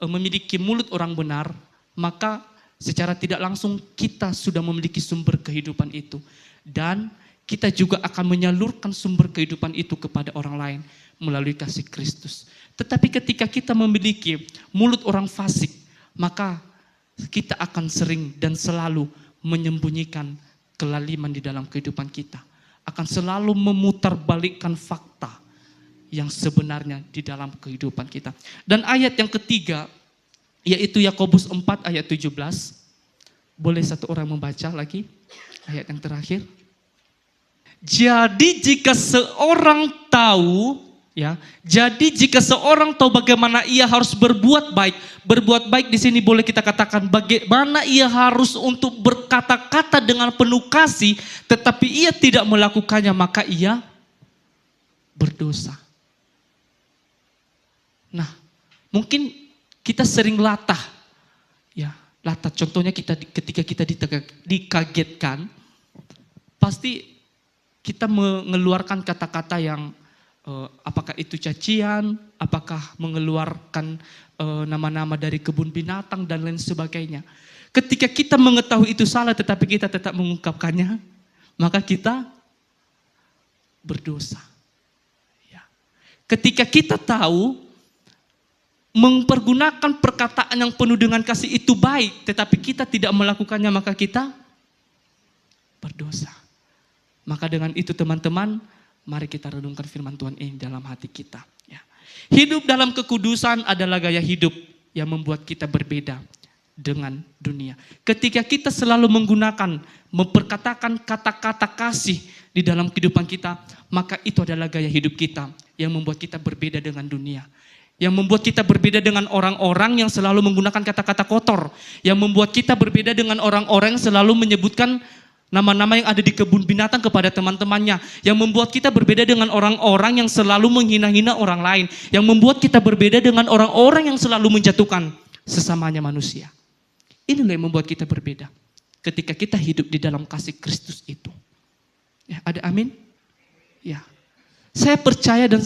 memiliki mulut orang benar, maka secara tidak langsung kita sudah memiliki sumber kehidupan itu. Dan kita juga akan menyalurkan sumber kehidupan itu kepada orang lain melalui kasih Kristus. Tetapi ketika kita memiliki mulut orang fasik, maka kita akan sering dan selalu menyembunyikan kelaliman di dalam kehidupan kita. Akan selalu memutarbalikkan fakta yang sebenarnya di dalam kehidupan kita. Dan ayat yang ketiga, yaitu Yakobus 4 ayat 17. Boleh satu orang membaca lagi ayat yang terakhir. Jadi jika seorang tahu, ya, jadi jika seorang tahu bagaimana ia harus berbuat baik di sini boleh kita katakan bagaimana ia harus untuk berkata-kata dengan penuh kasih, tetapi ia tidak melakukannya, maka ia berdosa. Nah, mungkin kita sering latah, ya, latah. Contohnya ketika kita dikagetkan, pasti kita mengeluarkan kata-kata yang apakah itu cacian, apakah mengeluarkan nama-nama dari kebun binatang dan lain sebagainya. Ketika kita mengetahui itu salah tetapi kita tetap mengungkapkannya, maka kita berdosa. Ya. Ketika kita tahu mempergunakan perkataan yang penuh dengan kasih itu baik, tetapi kita tidak melakukannya, maka kita berdosa. Maka dengan itu teman-teman, mari kita renungkan firman Tuhan ini dalam hati kita. Ya. Hidup dalam kekudusan adalah gaya hidup yang membuat kita berbeda dengan dunia. Ketika kita selalu memperkatakan kata-kata kasih di dalam kehidupan kita, maka itu adalah gaya hidup kita yang membuat kita berbeda dengan dunia. Yang membuat kita berbeda dengan orang-orang yang selalu menggunakan kata-kata kotor. Yang membuat kita berbeda dengan orang-orang yang selalu menyebutkan nama-nama yang ada di kebun binatang kepada teman-temannya. Yang membuat kita berbeda dengan orang-orang yang selalu menghina-hina orang lain. Yang membuat kita berbeda dengan orang-orang yang selalu menjatuhkan sesamanya manusia. Inilah yang membuat kita berbeda. Ketika kita hidup di dalam kasih Kristus itu. Ya, ada amin? Ya. Saya percaya dan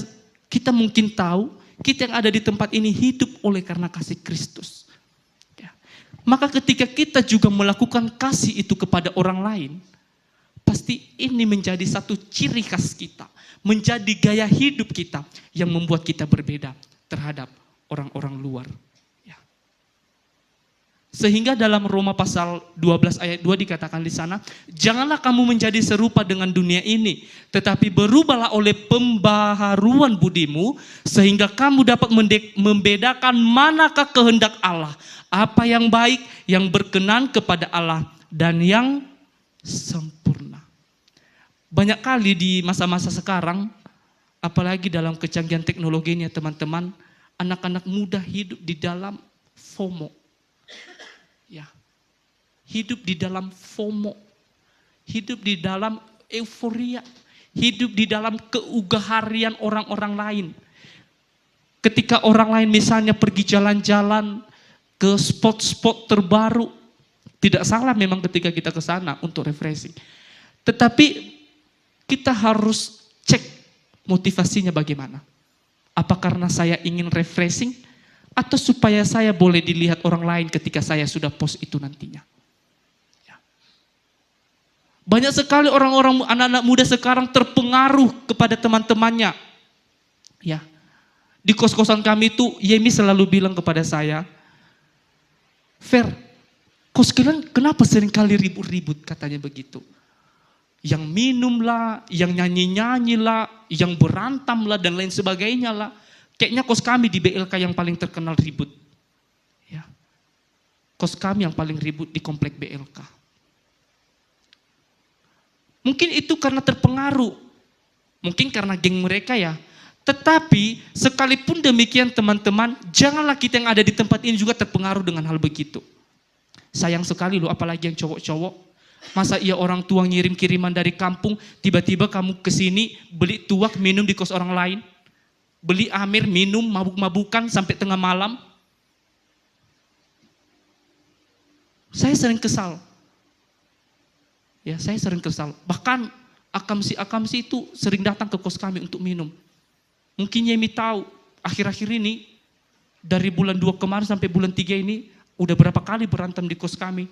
kita mungkin tahu, kita yang ada di tempat ini hidup oleh karena kasih Kristus. Ya. Maka ketika kita juga melakukan kasih itu kepada orang lain, pasti ini menjadi satu ciri khas kita, menjadi gaya hidup kita yang membuat kita berbeda terhadap orang-orang luar. Ya. Sehingga dalam Roma pasal 12 ayat 2 dikatakan di sana, janganlah kamu menjadi serupa dengan dunia ini, tetapi berubahlah oleh pembaharuan budimu, sehingga kamu dapat membedakan manakah kehendak Allah, apa yang baik, yang berkenan kepada Allah, dan yang sempurna. Banyak kali di masa-masa sekarang, apalagi dalam kecanggihan teknologinya teman-teman, anak-anak muda hidup di dalam FOMO. Ya. Hidup di dalam FOMO. Hidup di dalam euforia. Hidup di dalam keugaharian orang-orang lain. Ketika orang lain misalnya pergi jalan-jalan ke spot-spot terbaru, tidak salah memang ketika kita ke sana untuk refreshing. Tetapi kita harus cek motivasinya bagaimana. Apa karena saya ingin refreshing atau supaya saya boleh dilihat orang lain ketika saya sudah post itu nantinya. Ya. Banyak sekali orang-orang anak-anak muda sekarang terpengaruh kepada teman-temannya. Ya. Di kos-kosan kami itu Yemi selalu bilang kepada saya, Fer, kos kalian kenapa seringkali ribut-ribut, katanya begitu. Yang minum lah, yang nyanyi-nyanyi lah, yang berantam lah dan lain sebagainya lah. Kayaknya kos kami di BLK yang paling terkenal ribut. Ya. Kos kami yang paling ribut di komplek BLK. Mungkin itu karena terpengaruh. Mungkin karena geng mereka ya. Tetapi sekalipun demikian teman-teman, janganlah kita yang ada di tempat ini juga terpengaruh dengan hal begitu. Sayang sekali loh, apalagi yang cowok-cowok. Masa iya orang tua ngirim kiriman dari kampung, tiba-tiba kamu kesini beli tuak minum di kos orang lain. Beli amir, minum, mabuk-mabukan sampai tengah malam. Saya sering kesal. Ya, saya sering kesal. Bahkan akamsi itu sering datang ke kos kami untuk minum. Mungkin Yemi tahu, akhir-akhir ini, dari bulan 2 kemarin sampai bulan 3 ini, udah berapa kali berantem di kos kami.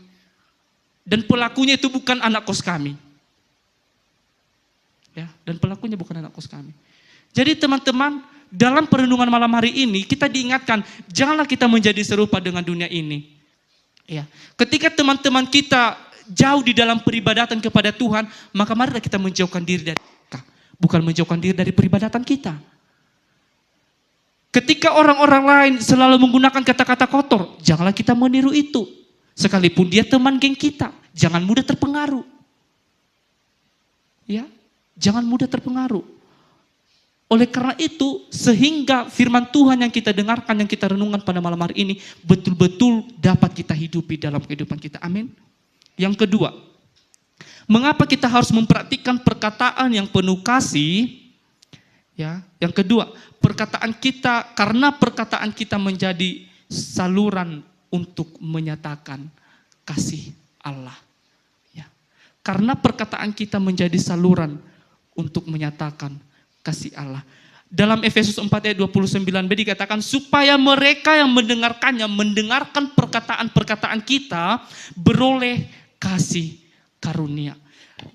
Dan pelakunya itu bukan anak kos kami. Ya, dan pelakunya bukan anak kos kami. Jadi teman-teman, dalam perenungan malam hari ini, kita diingatkan, janganlah kita menjadi serupa dengan dunia ini. Ya, ketika teman-teman kita jauh di dalam peribadatan kepada Tuhan, maka marilah kita menjauhkan diri dari mereka. Bukan menjauhkan diri dari peribadatan kita. Ketika orang-orang lain selalu menggunakan kata-kata kotor, janganlah kita meniru itu. Sekalipun dia teman geng kita, jangan mudah terpengaruh. Ya, jangan mudah terpengaruh. Oleh karena itu, sehingga firman Tuhan yang kita dengarkan, yang kita renungkan pada malam hari ini, betul-betul dapat kita hidupi dalam kehidupan kita. Amin. Yang kedua, mengapa kita harus memperhatikan perkataan yang penuh kasih? Ya, yang kedua, perkataan kita, karena perkataan kita menjadi saluran untuk menyatakan kasih Allah. Ya. Karena perkataan kita menjadi saluran untuk menyatakan kasih Allah. Dalam Efesus 4 ayat 29b dikatakan supaya mereka yang mendengarkannya, mendengarkan perkataan-perkataan kita beroleh kasih karunia.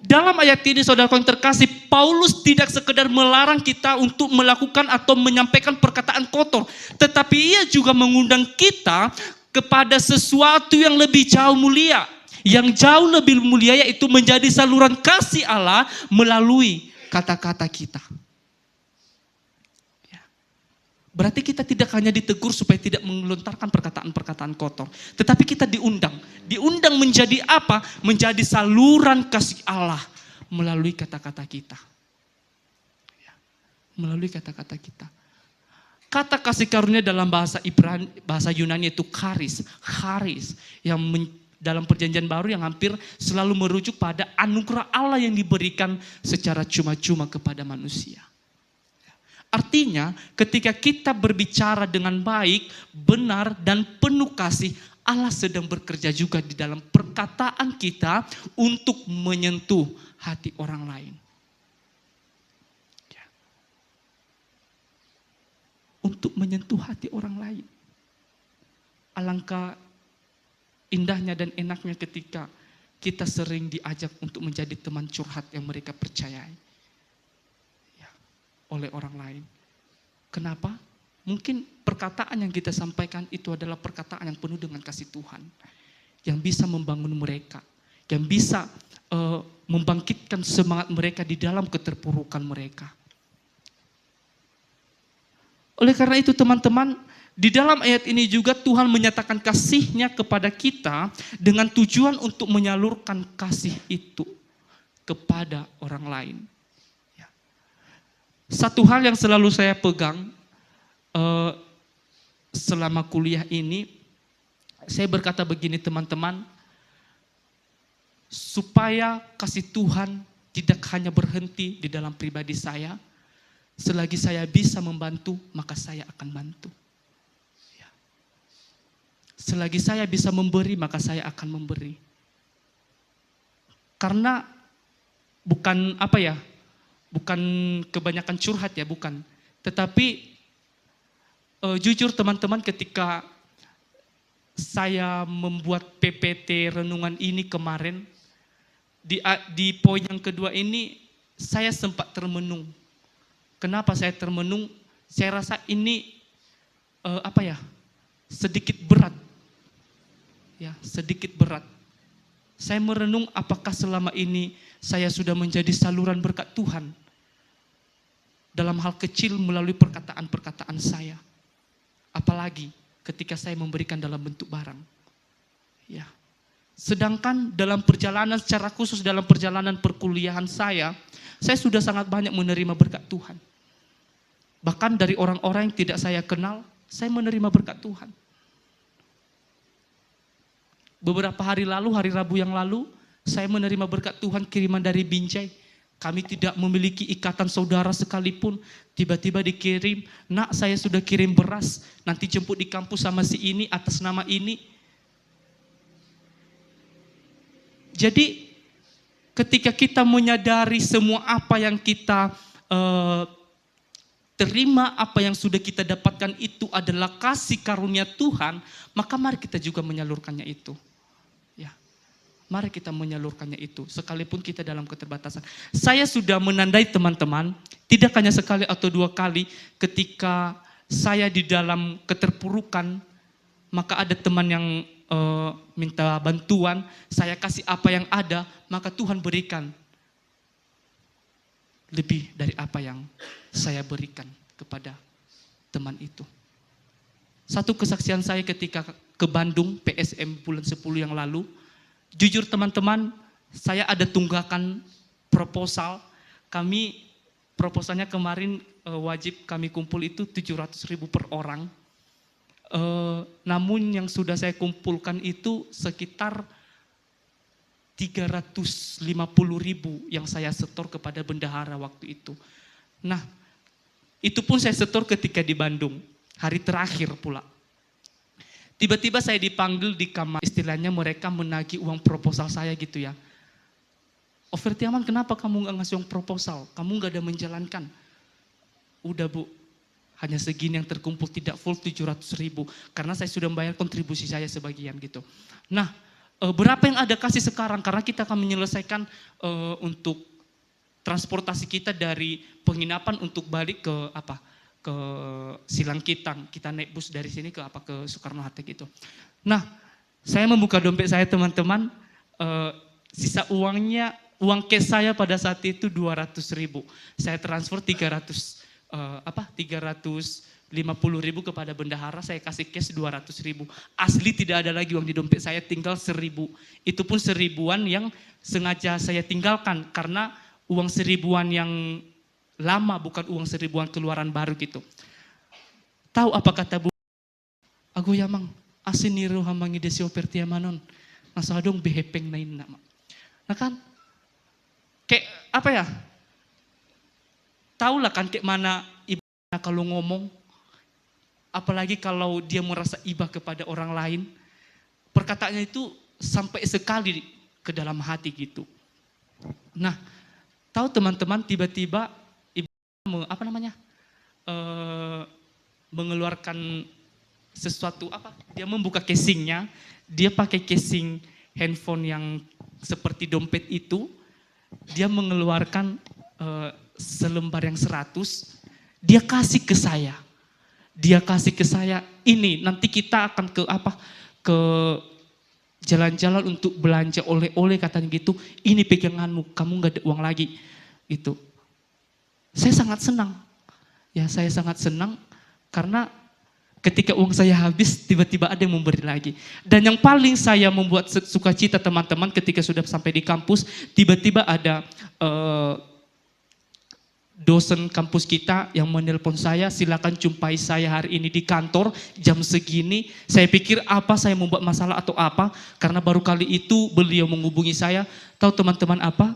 Dalam ayat ini saudara yang terkasih, Paulus tidak sekedar melarang kita untuk melakukan atau menyampaikan perkataan kotor. Tetapi ia juga mengundang kita kepada sesuatu yang lebih jauh mulia. Yang jauh lebih mulia yaitu menjadi saluran kasih Allah melalui kata-kata kita. Berarti kita tidak hanya ditegur supaya tidak melontarkan perkataan-perkataan kotor. Tetapi kita diundang. Diundang menjadi apa? Menjadi saluran kasih Allah melalui kata-kata kita. Melalui kata-kata kita. Kata kasih karunia dalam bahasa Yunani itu charis. Charis. Yang dalam perjanjian baru yang hampir selalu merujuk pada anugerah Allah yang diberikan secara cuma-cuma kepada manusia. Artinya ketika kita berbicara dengan baik, benar dan penuh kasih, Allah sedang bekerja juga di dalam perkataan kita untuk menyentuh hati orang lain. Untuk menyentuh hati orang lain. Alangkah indahnya dan enaknya ketika kita sering diajak untuk menjadi teman curhat yang mereka percayai. Oleh orang lain. Kenapa? Mungkin perkataan yang kita sampaikan itu adalah perkataan yang penuh dengan kasih Tuhan. Yang bisa membangun mereka. Yang bisa membangkitkan semangat mereka di dalam keterpurukan mereka. Oleh karena itu teman-teman, di dalam ayat ini juga Tuhan menyatakan kasih-Nya kepada kita dengan tujuan untuk menyalurkan kasih itu. kepada orang lain. Ya. Satu hal yang selalu saya pegang selama kuliah ini, saya berkata begini teman-teman, supaya kasih Tuhan tidak hanya berhenti di dalam pribadi saya, selagi saya bisa membantu, maka saya akan bantu. Ya. Selagi saya bisa memberi, maka saya akan memberi. Karena bukan bukan kebanyakan curhat ya, bukan. Tetapi jujur teman-teman, ketika saya membuat PPT renungan ini kemarin, di poin yang kedua ini saya sempat termenung. Kenapa saya termenung? Saya rasa ini sedikit berat. Ya, sedikit berat. Saya merenung apakah selama ini saya sudah menjadi saluran berkat Tuhan dalam hal kecil melalui perkataan-perkataan saya. Apalagi ketika saya memberikan dalam bentuk barang. Ya. Sedangkan dalam perjalanan, secara khusus dalam perjalanan perkuliahan saya sudah sangat banyak menerima berkat Tuhan. Bahkan dari orang-orang yang tidak saya kenal, saya menerima berkat Tuhan. Beberapa hari lalu, hari Rabu yang lalu, saya menerima berkat Tuhan kiriman dari Binjai. Kami tidak memiliki ikatan saudara sekalipun. Tiba-tiba dikirim, nak saya sudah kirim beras, nanti jemput di kampus sama si ini atas nama ini. Jadi ketika kita menyadari semua apa yang kita terima, apa yang sudah kita dapatkan itu adalah kasih karunia Tuhan, maka mari kita juga menyalurkannya itu. Ya, mari kita menyalurkannya itu, sekalipun kita dalam keterbatasan. Saya sudah menandai teman-teman, tidak hanya sekali atau dua kali, ketika saya di dalam keterpurukan, maka ada teman yang minta bantuan, saya kasih apa yang ada, maka Tuhan berikan lebih dari apa yang saya berikan kepada teman itu. Satu kesaksian saya ketika ke Bandung, PSM bulan 10 yang lalu, jujur teman-teman, saya ada tunggakan proposal. Proposalnya kemarin wajib kami kumpul itu 700.000 per orang. Namun yang sudah saya kumpulkan itu sekitar 350.000 yang saya setor kepada bendahara waktu itu. Nah, itu pun saya setor ketika di Bandung, hari terakhir pula. Tiba-tiba saya dipanggil di kamar, istilahnya mereka menagih uang proposal saya gitu ya. Overtiaman, kenapa kamu gak ngasih uang proposal? Kamu gak ada menjalankan. Udah Bu, hanya segini yang terkumpul, tidak full 700.000. Karena saya sudah membayar kontribusi saya sebagian gitu. Nah, berapa yang ada kasih sekarang? Karena kita akan menyelesaikan untuk transportasi kita dari penginapan untuk balik ke ke Silangkitang. Kita naik bus dari sini ke Soekarno-Hatta gitu. Nah, saya membuka dompet saya teman-teman, sisa uang cash saya pada saat itu 200.000. Saya transfer 350.000 kepada bendahara, saya kasih cash 200.000. Asli tidak ada lagi uang di dompet saya, tinggal 1.000. Itu pun 1.000-an yang sengaja saya tinggalkan karena uang 1.000-an yang lama, bukan uang 1.000-an keluaran baru gitu. Tahu apa kata Bu? Aku yamang asin niru hamangi desio pertiamanon. Nasadong behepeng nain nama. Nah kan, kayak apa ya? Tahulah kan kayak mana ibu kalau ngomong, apalagi kalau dia merasa iba kepada orang lain, perkataannya itu sampai sekali ke dalam hati gitu. Nah, tahu teman-teman, tiba-tiba ibu mengeluarkan sesuatu dia membuka casingnya, dia pakai casing handphone yang seperti dompet itu, dia mengeluarkan selembar yang 100, dia kasih ke saya. Dia kasih ke saya, ini nanti kita akan ke jalan-jalan untuk belanja oleh-oleh katanya gitu. Ini peganganmu, kamu gak ada uang lagi gitu. Saya sangat senang. Ya, saya sangat senang karena Ketika uang saya habis, tiba-tiba ada yang memberi lagi. Dan yang paling saya membuat sukacita teman-teman ketika sudah sampai di kampus, tiba-tiba ada dosen kampus kita yang menelpon saya, silakan jumpai saya hari ini di kantor jam segini. Saya pikir apa saya membuat masalah atau apa, karena baru kali itu beliau menghubungi saya. Tahu teman-teman apa?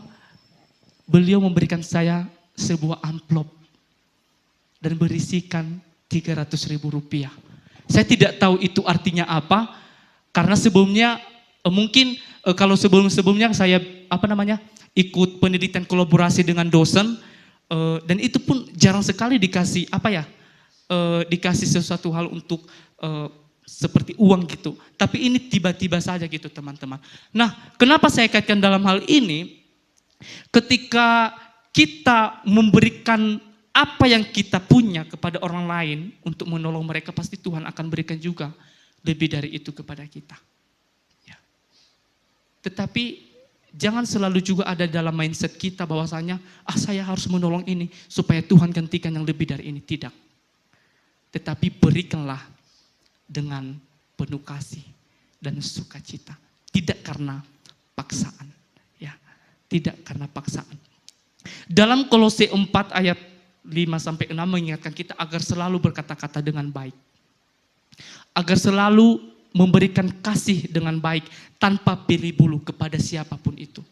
Beliau memberikan saya sebuah amplop dan berisikan 300.000 rupiah. Saya tidak tahu itu artinya apa, karena sebelumnya mungkin kalau sebelumnya saya ikut penelitian kolaborasi dengan dosen, dan itu pun jarang sekali dikasih dikasih sesuatu hal untuk seperti uang gitu. Tapi ini tiba-tiba saja gitu teman-teman. Nah, kenapa saya kaitkan dalam hal ini? Ketika kita memberikan apa yang kita punya kepada orang lain untuk menolong mereka, pasti Tuhan akan berikan juga lebih dari itu kepada kita. Ya. Tetapi jangan selalu juga ada dalam mindset kita bahwasanya, saya harus menolong ini supaya Tuhan gantikan yang lebih dari ini. Tidak. Tetapi berikanlah dengan penuh kasih dan sukacita. Tidak karena paksaan. Ya, tidak karena paksaan. Dalam Kolose 4 ayat 5-6 mengingatkan kita agar selalu berkata-kata dengan baik. Agar selalu memberikan kasih dengan baik tanpa pilih bulu kepada siapapun itu.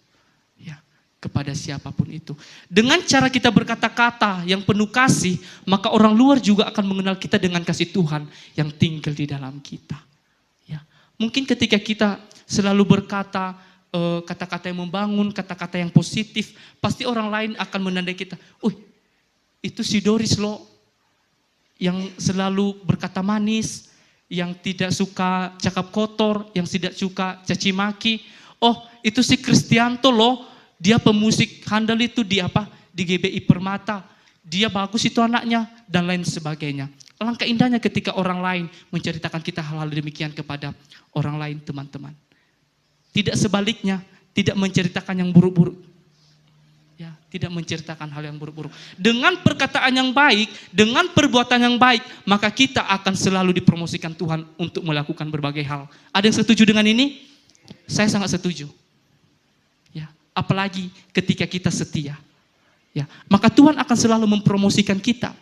Ya, kepada siapapun itu. Dengan cara kita berkata-kata yang penuh kasih, maka orang luar juga akan mengenal kita dengan kasih Tuhan yang tinggal di dalam kita. Ya, mungkin ketika kita selalu berkata kata-kata yang membangun, kata-kata yang positif, pasti orang lain akan menandai kita. Itu si Doris loh, yang selalu berkata manis, yang tidak suka cakap kotor, yang tidak suka caci maki. Itu si Kristianto loh, dia pemusik handal itu di GBI Permata. Dia bagus itu anaknya, dan lain sebagainya. Alangkah indahnya ketika orang lain menceritakan kita hal-hal demikian kepada orang lain, teman-teman. Tidak sebaliknya, tidak menceritakan yang buruk-buruk. Ya, tidak menceritakan hal yang buruk-buruk. Dengan perkataan yang baik, dengan perbuatan yang baik, maka kita akan selalu dipromosikan Tuhan untuk melakukan berbagai hal. Ada yang setuju dengan ini? Saya sangat setuju. Ya, apalagi ketika kita setia. Ya, maka Tuhan akan selalu mempromosikan kita.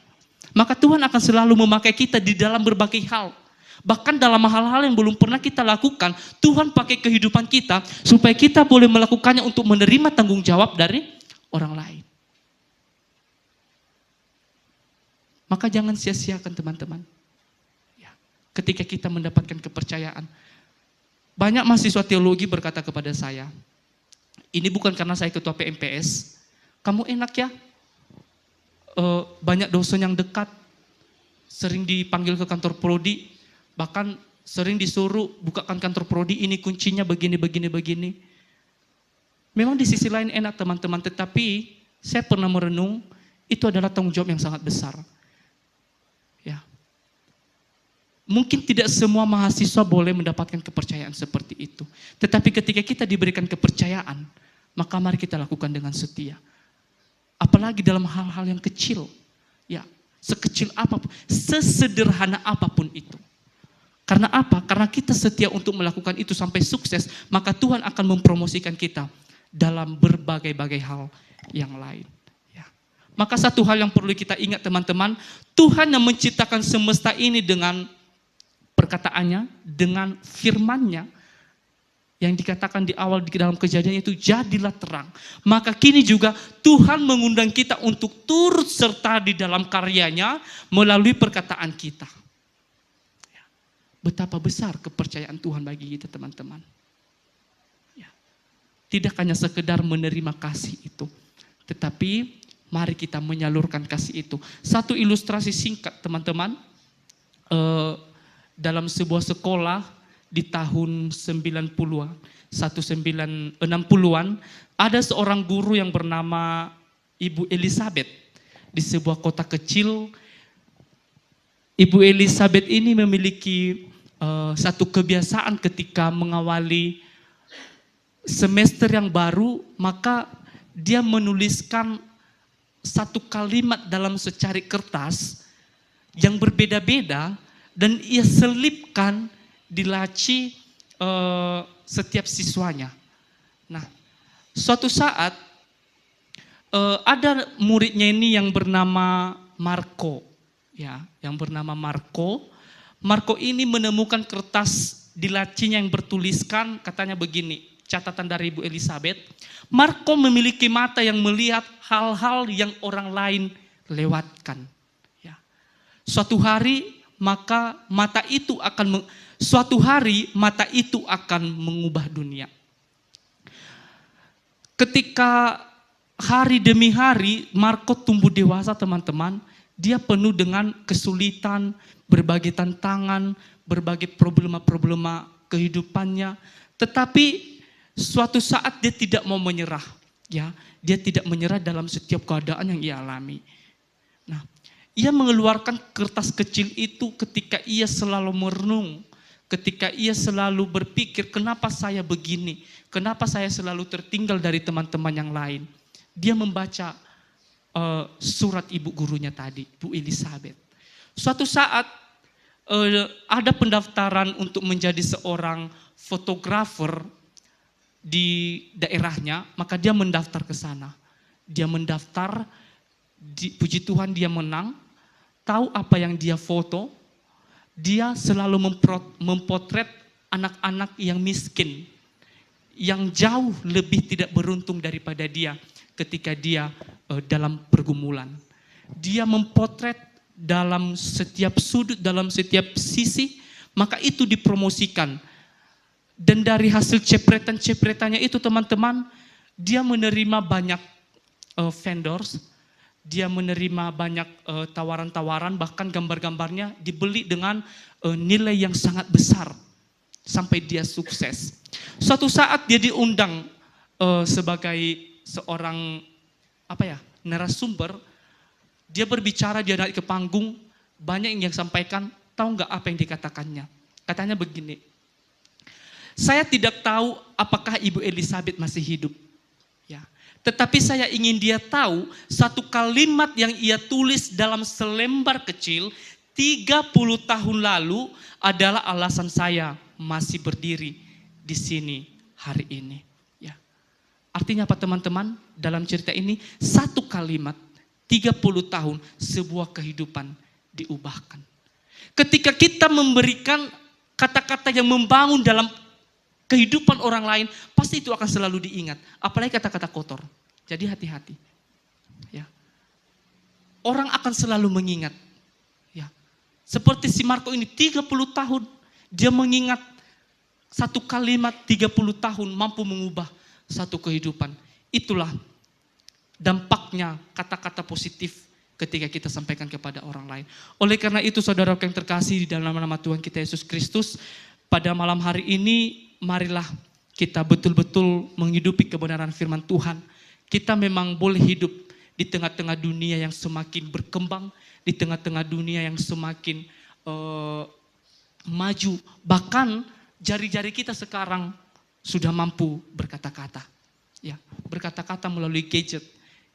Maka Tuhan akan selalu memakai kita di dalam berbagai hal. Bahkan dalam hal-hal yang belum pernah kita lakukan, Tuhan pakai kehidupan kita supaya kita boleh melakukannya untuk menerima tanggung jawab dari orang lain. Maka jangan sia-siakan teman-teman. Ya, ketika kita mendapatkan kepercayaan. Banyak mahasiswa teologi berkata kepada saya, ini bukan karena saya ketua PMPS, kamu enak ya, banyak dosen yang dekat, sering dipanggil ke kantor prodi, bahkan sering disuruh bukakan kantor prodi, ini kuncinya begini. Memang di sisi lain enak teman-teman, tetapi saya pernah merenung, itu adalah tanggung jawab yang sangat besar. Ya. Mungkin tidak semua mahasiswa boleh mendapatkan kepercayaan seperti itu. Tetapi ketika kita diberikan kepercayaan, maka mari kita lakukan dengan setia. Apalagi dalam hal-hal yang kecil. Ya, sekecil apapun, sesederhana apapun itu. Karena apa? Karena kita setia untuk melakukan itu sampai sukses, maka Tuhan akan mempromosikan kita dalam berbagai-bagai hal yang lain. Ya. Maka satu hal yang perlu kita ingat teman-teman, Tuhan yang menciptakan semesta ini dengan perkataannya, dengan firman-Nya, yang dikatakan di awal di dalam Kejadian itu, jadilah terang. Maka kini juga Tuhan mengundang kita untuk turut serta di dalam karyanya melalui perkataan kita. Ya. Betapa besar kepercayaan Tuhan bagi kita teman-teman. Tidak hanya sekedar menerima kasih itu, tetapi mari kita menyalurkan kasih itu. Satu ilustrasi singkat teman-teman, dalam sebuah sekolah di tahun 90-an, 1960-an, ada seorang guru yang bernama Ibu Elizabeth di sebuah kota kecil. Ibu Elizabeth ini memiliki satu kebiasaan ketika mengawali semester yang baru, maka dia menuliskan satu kalimat dalam secari kertas yang berbeda-beda dan ia selipkan di laci setiap siswanya. Nah, suatu saat ada muridnya ini yang bernama Marko, ya, yang bernama Marko. Marko ini menemukan kertas di lacinya yang bertuliskan, katanya begini, catatan dari Ibu Elizabeth. Marko memiliki mata yang melihat hal-hal yang orang lain lewatkan. Ya. Suatu hari mata itu akan mengubah dunia. Ketika hari demi hari Marko tumbuh dewasa, teman-teman, dia penuh dengan kesulitan, berbagai tantangan, berbagai problema-problema kehidupannya. Tetapi suatu saat dia tidak mau menyerah, ya. Dia tidak menyerah dalam setiap keadaan yang ia alami. Nah, ia mengeluarkan kertas kecil itu ketika ia selalu merenung, ketika ia selalu berpikir, kenapa saya begini? Kenapa saya selalu tertinggal dari teman-teman yang lain? Dia membaca surat ibu gurunya tadi, Bu Elizabeth. Suatu saat ada pendaftaran untuk menjadi seorang fotografer di daerahnya, maka dia mendaftar ke sana. Dia mendaftar, puji Tuhan dia menang. Tahu apa yang dia foto? Dia selalu mempotret anak-anak yang miskin, yang jauh lebih tidak beruntung daripada dia ketika dia dalam pergumulan. Dia mempotret dalam setiap sudut, dalam setiap sisi, maka itu dipromosikan. Dan dari hasil cepretan-cepretannya itu, teman-teman, dia menerima banyak vendors, dia menerima banyak tawaran-tawaran, bahkan gambar-gambarnya dibeli dengan nilai yang sangat besar sampai dia sukses. Suatu saat dia diundang sebagai seorang narasumber. Dia berbicara, dia naik ke panggung, banyak yang sampaikan, tahu nggak apa yang dikatakannya? Katanya begini, saya tidak tahu apakah Ibu Elizabeth masih hidup, ya. Tetapi saya ingin dia tahu satu kalimat yang ia tulis dalam selembar kecil 30 tahun lalu adalah alasan saya masih berdiri di sini hari ini. Ya. Artinya apa, teman-teman? Dalam cerita ini satu kalimat 30 tahun sebuah kehidupan diubahkan. Ketika kita memberikan kata-kata yang membangun dalam kehidupan orang lain, pasti itu akan selalu diingat. Apalagi kata-kata kotor. Jadi hati-hati. Ya. Orang akan selalu mengingat. Ya. Seperti si Marko ini 30 tahun dia mengingat satu kalimat 30 tahun mampu mengubah satu kehidupan. Itulah dampaknya kata-kata positif ketika kita sampaikan kepada orang lain. Oleh karena itu, saudara yang terkasih di dalam nama Tuhan kita Yesus Kristus, pada malam hari ini marilah kita betul-betul menghidupi kebenaran firman Tuhan. Kita memang boleh hidup di tengah-tengah dunia yang semakin berkembang, di tengah-tengah dunia yang semakin maju. Bahkan jari-jari kita sekarang sudah mampu berkata-kata. Ya, berkata-kata melalui gadget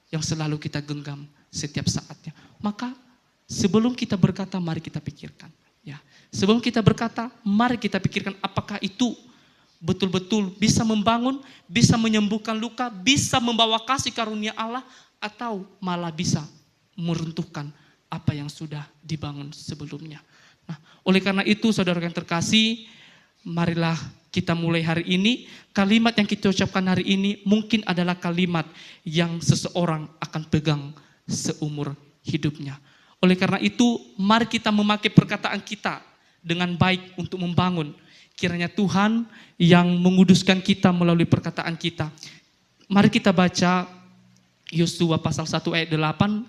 yang selalu kita genggam setiap saatnya. Maka sebelum kita berkata, mari kita pikirkan. Ya, sebelum kita berkata, mari kita pikirkan apakah itu betul-betul bisa membangun, bisa menyembuhkan luka, bisa membawa kasih karunia Allah, atau malah bisa meruntuhkan apa yang sudah dibangun sebelumnya. Nah, oleh karena itu, saudara yang terkasih, marilah kita mulai hari ini. Kalimat yang kita ucapkan hari ini mungkin adalah kalimat yang seseorang akan pegang seumur hidupnya. Oleh karena itu, mari kita memakai perkataan kita dengan baik untuk membangun. Kiranya Tuhan yang menguduskan kita melalui perkataan kita. Mari kita baca Yosua pasal 1 ayat 8,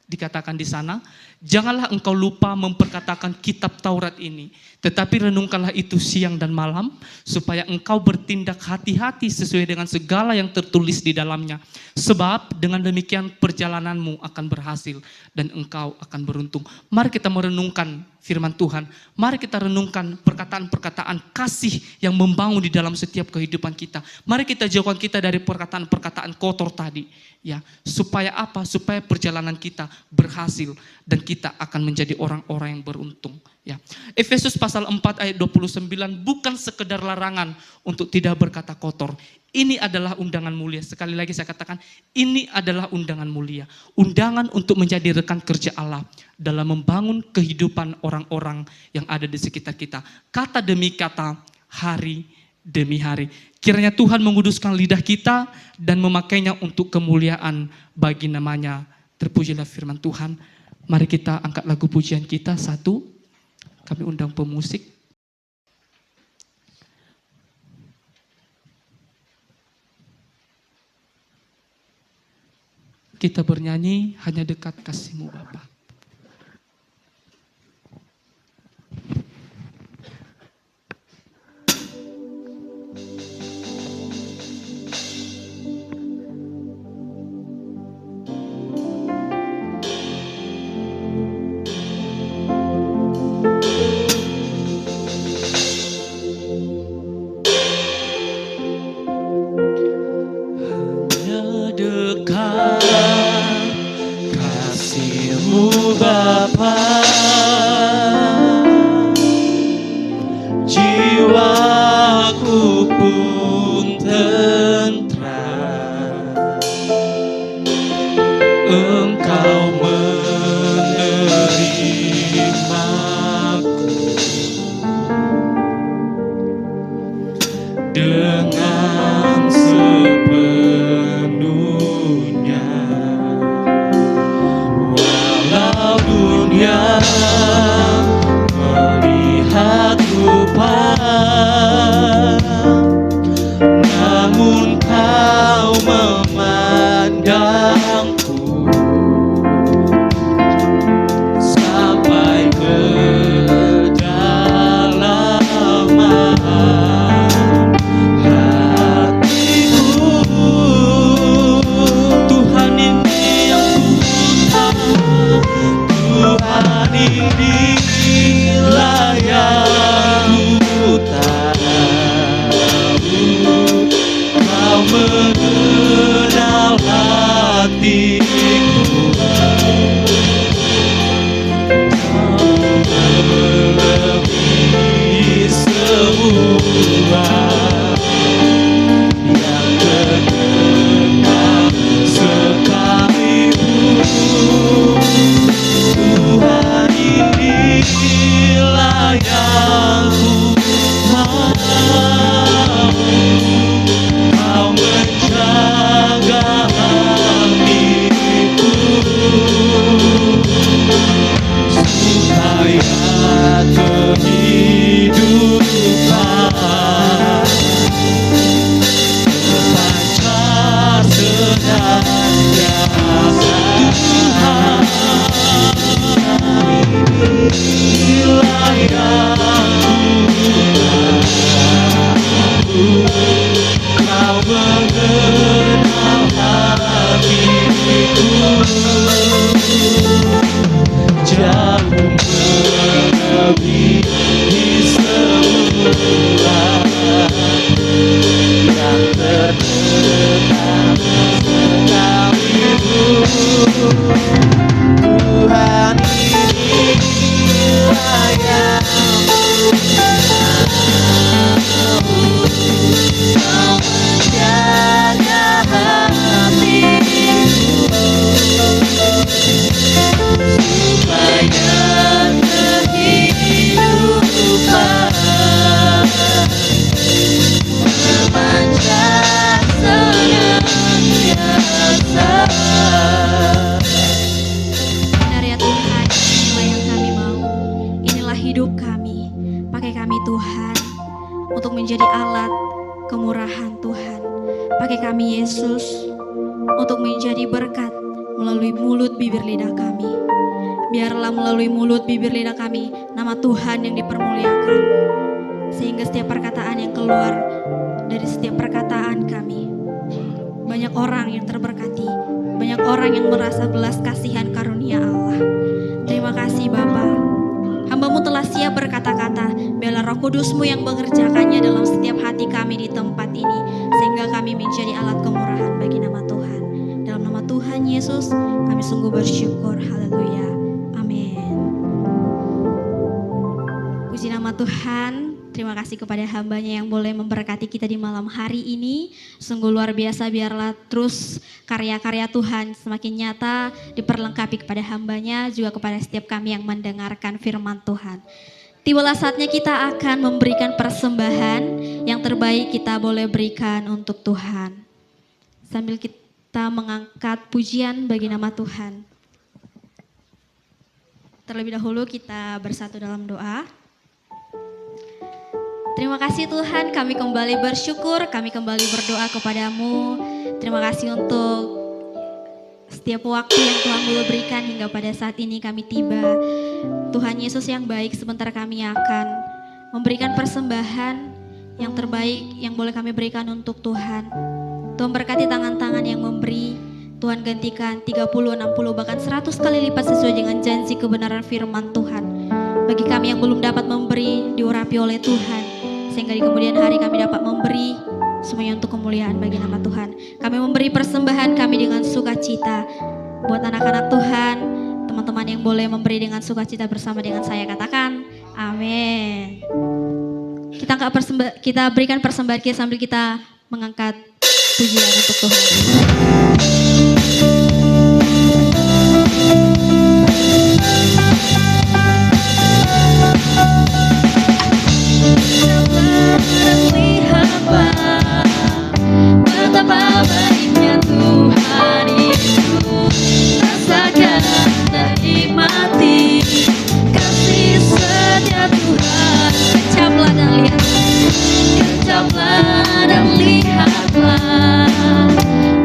dikatakan di sana, janganlah engkau lupa memperkatakan kitab Taurat ini, tetapi renungkanlah itu siang dan malam, supaya engkau bertindak hati-hati sesuai dengan segala yang tertulis di dalamnya. Sebab dengan demikian perjalananmu akan berhasil dan engkau akan beruntung. Mari kita merenungkan firman Tuhan, mari kita renungkan perkataan-perkataan kasih yang membangun di dalam setiap kehidupan kita. Mari kita jauhkan kita dari perkataan-perkataan kotor tadi, ya. Supaya apa? Supaya perjalanan kita berhasil dan kita akan menjadi orang-orang yang beruntung, ya. Efesus pasal 4 ayat 29, bukan sekedar larangan untuk tidak berkata kotor. Ini adalah undangan mulia. Sekali lagi saya katakan, ini adalah undangan mulia. Undangan untuk menjadi rekan kerja Allah dalam membangun kehidupan orang-orang yang ada di sekitar kita. Kata demi kata, hari demi hari. Kiranya Tuhan menguduskan lidah kita dan memakainya untuk kemuliaan bagi namanya. Terpujilah firman Tuhan. Mari kita angkat lagu pujian kita. 1. Kami undang pemusik. Kita bernyanyi, hanya dekat kasih-Mu Bapa. Hanya dekat kasih-Mu Bapa, jiwaku pun tentram. Engkau menerimaku dengan sepenuhnya. Walau dunia melihat rupa, namun Kau memandangku sampai ke kedalaman hatiku. Tuhan ini yang ku tahu, Tuhan inilah yang ku tahu. Kau mengenal hatiku, Kau melebihi semua yang terdengar sekalipun. Tuhan inilah yang ku mau. Kau menjaga hatiku supaya kehidupan terpancar senantiasa. Inilah yang ku tahu, Kau mengenal hatiku, jauh melebihi semua yang terdengar sekalipun. Tuhan inilah yang Kau menjaga hatiku supaya kehidupan terpancar senantiasa. Benar ya Tuhan, inilah yang kami mau. Inilah hidup kami. Pakai kami Tuhan untuk menjadi alat kemurahan Tuhan. Pakai kami Yesus untuk menjadi berkat melalui mulut bibir lidah kami. Biarlah melalui mulut bibir lidah kami nama Tuhan yang dipermuliakan. Sehingga setiap perkataan yang keluar dari setiap perkataan kami, banyak orang yang terberkati, banyak orang yang merasa belas kasihan karunia Allah. Terima kasih Bapa. Hamba Hamba-Mu telah siap berkata-kata, biarlah Roh Kudus-Mu yang mengerjakannya dalam setiap hati kami di tempat ini, sehingga kami menjadi alat kemurahan bagi nama Tuhan. Dalam nama Tuhan Yesus, kami sungguh bersyukur. Haleluya. Amin. Puji nama Tuhan. Terima kasih kepada hambanya yang boleh memberkati kita di malam hari ini. Sungguh luar biasa, biarlah terus karya-karya Tuhan semakin nyata diperlengkapi kepada hambanya, juga kepada setiap kami yang mendengarkan firman Tuhan. Tibalah saatnya kita akan memberikan persembahan yang terbaik kita boleh berikan untuk Tuhan. Sambil kita mengangkat pujian bagi nama Tuhan. Terlebih dahulu kita bersatu dalam doa. Terima kasih Tuhan, kami kembali bersyukur, kami kembali berdoa kepadamu. Terima kasih untuk setiap waktu yang Tuhan boleh berikan hingga pada saat ini kami tiba. Tuhan Yesus yang baik, sebentar kami akan memberikan persembahan yang terbaik yang boleh kami berikan untuk Tuhan. Tuhan berkati tangan-tangan yang memberi, Tuhan gantikan 30, 60, bahkan 100 kali lipat sesuai dengan janji kebenaran firman Tuhan. Bagi kami yang belum dapat memberi, diurapi oleh Tuhan, sehingga di kemudian hari kami dapat memberi semuanya untuk kemuliaan bagi nama Tuhan. Kami memberi persembahan kami dengan sukacita. Buat anak-anak Tuhan, teman-teman yang boleh memberi dengan sukacita bersama dengan saya, katakan amin. Kita berikan persembahan kita sambil kita mengangkat pujian untuk Tuhan. Betapa baiknya Tuhan itu, rasakan dan nikmati kasih setia Tuhan. Kencaplah dan lihat, kencaplah dan lihatlah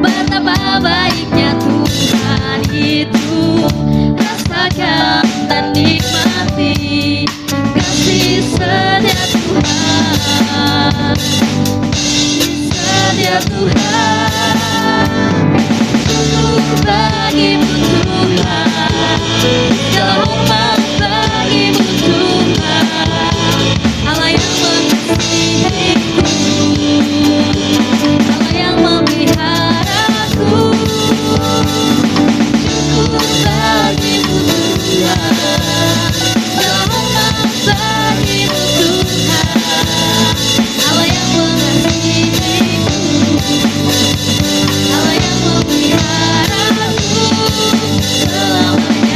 betapa baiknya Tuhan itu, rasakan dan nikmati kasih setia Tuhan. Ya Tuhan, syukur bagimu Tuhan, segala hormat bagimu Tuhan, Allah yang mengasihiku, Allah yang memeliharaku. Syukur bagimu Tuhan, segala hormat bagimu Tuhan, Allah yang mengasihiku, Allah yang memeliharaku selamanya.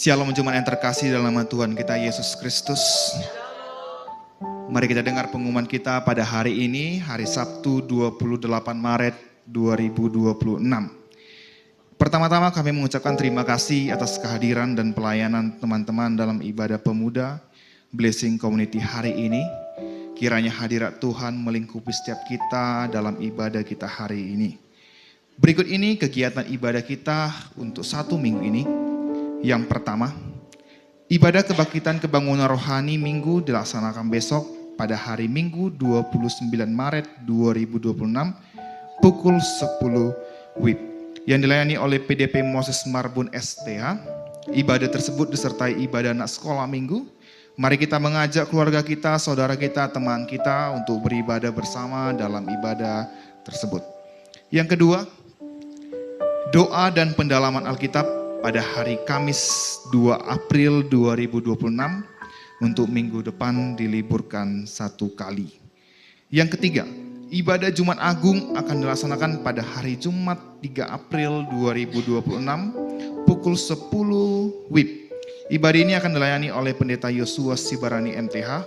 Shalom jemaat yang terkasih dalam nama Tuhan kita Yesus Kristus. Mari kita dengar pengumuman kita pada hari ini, hari Sabtu 28 Maret 2026. Pertama-tama kami mengucapkan terima kasih atas kehadiran dan pelayanan teman-teman dalam ibadah pemuda Blessing Community hari ini. Kiranya hadirat Tuhan melingkupi setiap kita dalam ibadah kita hari ini. Berikut ini kegiatan ibadah kita untuk 1 minggu ini. Yang pertama, ibadah kebangkitan kebangunan rohani minggu dilaksanakan besok pada hari Minggu 29 Maret 2026 pukul 10 WIB yang dilayani oleh PDP Moses Marbun STH. Ibadah tersebut disertai ibadah anak sekolah minggu. Mari kita mengajak keluarga kita, saudara kita, teman kita untuk beribadah bersama dalam ibadah tersebut. Yang kedua, doa dan pendalaman Alkitab pada hari Kamis 2 April 2026 untuk minggu depan diliburkan 1 kali. Yang ketiga, ibadah Jumat Agung akan dilaksanakan pada hari Jumat 3 April 2026 pukul 10 WIB. Ibadah ini akan dilayani oleh Pendeta Yosua Sibarani MTH.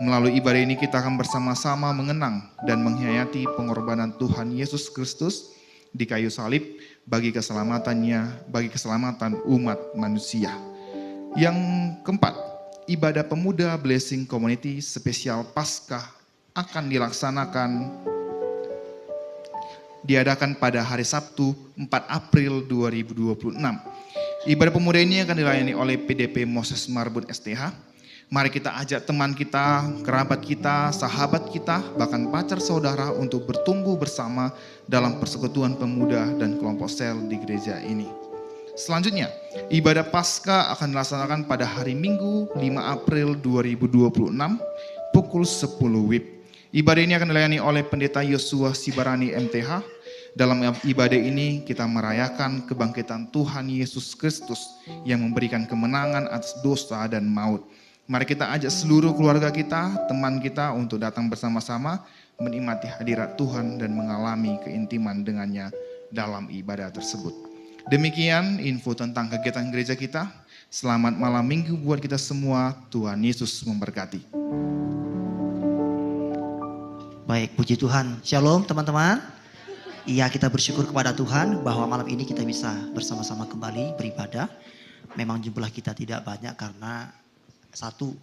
Melalui ibadah ini kita akan bersama-sama mengenang dan menghayati pengorbanan Tuhan Yesus Kristus di kayu salib bagi keselamatannya, bagi keselamatan umat manusia. Yang keempat, ibadah pemuda Blessing Community spesial Paskah akan dilaksanakan diadakan pada hari Sabtu 4 April 2026. Ibadah pemuda ini akan dilayani oleh PDP Moses Marbun STH. Mari kita ajak teman kita, kerabat kita, sahabat kita, bahkan pacar saudara untuk bertumbuh bersama dalam persekutuan pemuda dan kelompok sel di gereja ini. Selanjutnya, ibadah Paskah akan dilaksanakan pada hari Minggu 5 April 2026 pukul 10 WIB. Ibadah ini akan dilayani oleh Pendeta Yosua Sibarani MTH. Dalam ibadah ini kita merayakan kebangkitan Tuhan Yesus Kristus yang memberikan kemenangan atas dosa dan maut. Mari kita ajak seluruh keluarga kita, teman kita untuk datang bersama-sama menikmati hadirat Tuhan dan mengalami keintiman dengannya dalam ibadah tersebut. Demikian info tentang kegiatan gereja kita. Selamat malam minggu buat kita semua. Tuhan Yesus memberkati. Baik, puji Tuhan. Shalom teman-teman. Iya, kita bersyukur kepada Tuhan bahwa malam ini kita bisa bersama-sama kembali beribadah. Memang jumlah kita tidak banyak karena satu,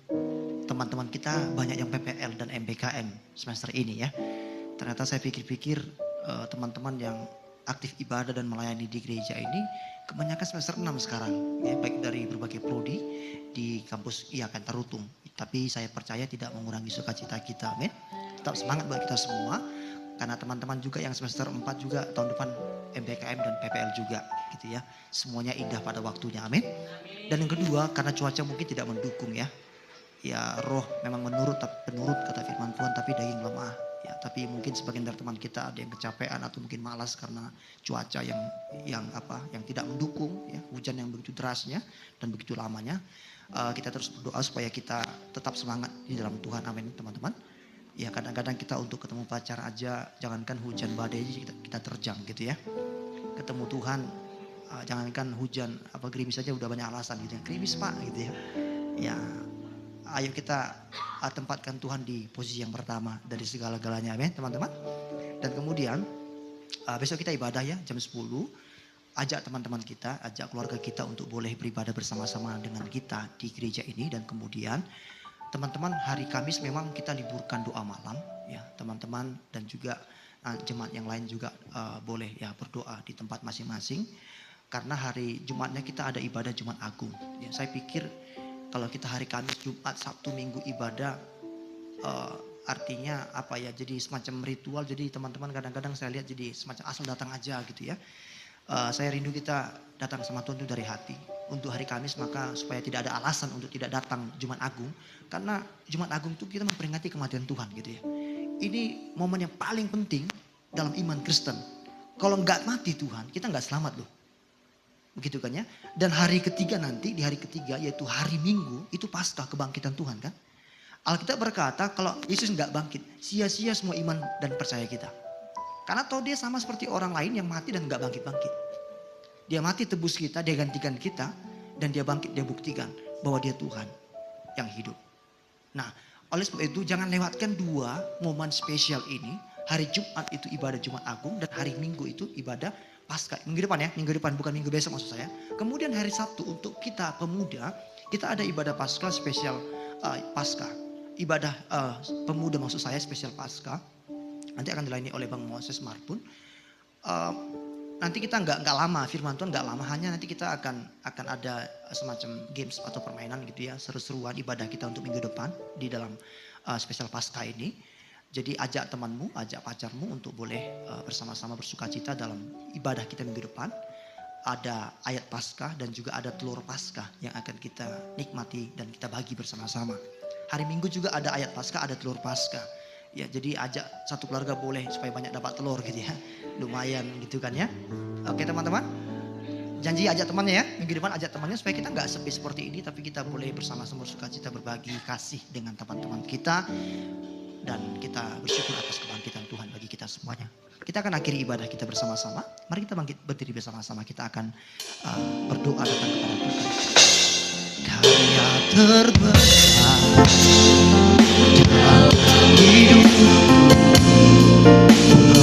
teman-teman kita banyak yang PPL dan MBKM semester ini ya. Ternyata saya pikir-pikir teman-teman yang aktif ibadah dan melayani di gereja ini kebanyakan semester 6 sekarang ya, baik dari berbagai prodi di kampus IAKN Tarutung. Tapi saya percaya tidak mengurangi sukacita kita, amin. Tetap semangat buat kita semua karena teman-teman juga yang semester 4 juga tahun depan MBKM dan PPL juga gitu ya. Semuanya indah pada waktunya, amin. Dan yang kedua, karena cuaca mungkin tidak mendukung ya. Ya, roh memang menurut kata firman Tuhan, tapi daging lemah. Ya, tapi mungkin sebagian dari teman kita ada yang kecapean atau mungkin malas karena cuaca yang tidak mendukung ya, hujan yang begitu derasnya dan begitu lamanya. Kita terus berdoa supaya kita tetap semangat di dalam Tuhan, amin teman-teman. Ya, kadang-kadang kita untuk ketemu pacar aja, jangankan hujan badai kita terjang gitu ya. Ketemu Tuhan, jangankan hujan gerimis saja udah banyak alasan gitu ya. Gerimis Pak gitu ya. Ya, ayo kita tempatkan Tuhan di posisi yang pertama dari segala-galanya, amin teman-teman. Dan kemudian besok kita ibadah ya jam 10. Ajak teman-teman kita, ajak keluarga kita untuk boleh beribadah bersama-sama dengan kita di gereja ini. Dan kemudian teman-teman hari Kamis memang kita liburkan doa malam ya teman-teman. Dan juga jemaat yang lain juga boleh ya berdoa di tempat masing-masing. Karena hari Jumatnya kita ada ibadah Jumat Agung. Ya, saya pikir kalau kita hari Kamis, Jumat, Sabtu, Minggu ibadah artinya apa ya, jadi semacam ritual. Jadi teman-teman kadang-kadang saya lihat jadi semacam asal datang aja gitu ya. Saya rindu kita datang sama Tuhan itu dari hati. Untuk hari Kamis maka supaya tidak ada alasan untuk tidak datang Jumat Agung. Karena Jumat Agung itu kita memperingati kematian Tuhan gitu ya. Ini momen yang paling penting dalam iman Kristen. Kalau nggak mati Tuhan, kita nggak selamat loh. Begitu kan ya. Dan hari ketiga nanti, di hari ketiga yaitu hari Minggu, itu Paskah kebangkitan Tuhan kan. Alkitab berkata kalau Yesus nggak bangkit, sia-sia semua iman dan percaya kita. Karena tahu dia sama seperti orang lain yang mati dan nggak bangkit-bangkit. Dia mati tebus kita, dia gantikan kita, dan dia bangkit, dia buktikan bahwa dia Tuhan yang hidup. Nah, oleh sebab itu jangan lewatkan dua momen spesial ini. Hari Jumat itu ibadah Jumat Agung dan hari Minggu itu ibadah Paskah. Minggu depan ya, minggu depan bukan minggu besok maksud saya. Kemudian hari Sabtu untuk kita pemuda, kita ada ibadah Paskah spesial Paskah. Ibadah pemuda maksud saya spesial Paskah. Nanti akan dilayani oleh Bang Moses Marbun. Nanti kita nggak lama, firman Tuhan nggak lama, hanya nanti kita akan ada semacam games atau permainan gitu ya, seru-seruan ibadah kita untuk minggu depan di dalam spesial Paskah ini. Jadi ajak temanmu, ajak pacarmu untuk boleh bersama-sama bersukacita dalam ibadah kita minggu depan. Ada ayat Paskah dan juga ada telur Paskah yang akan kita nikmati dan kita bagi bersama-sama. Hari Minggu juga ada ayat Paskah, ada telur Paskah. Ya, jadi ajak satu keluarga boleh supaya banyak dapat telur gitu ya. Lumayan gitu kan ya. Oke teman-teman. Janji ajak temannya ya. Minggu depan ajak temannya supaya kita nggak sepi seperti ini. Tapi kita boleh bersama-sama bersukacita berbagi kasih dengan teman-teman kita. Dan kita bersyukur atas kebangkitan Tuhan bagi kita semuanya. Kita akan akhiri ibadah kita bersama-sama. Mari kita berdiri bersama-sama. Kita akan berdoa datang kepada Tuhan. Karya terbesar dalam hidupku,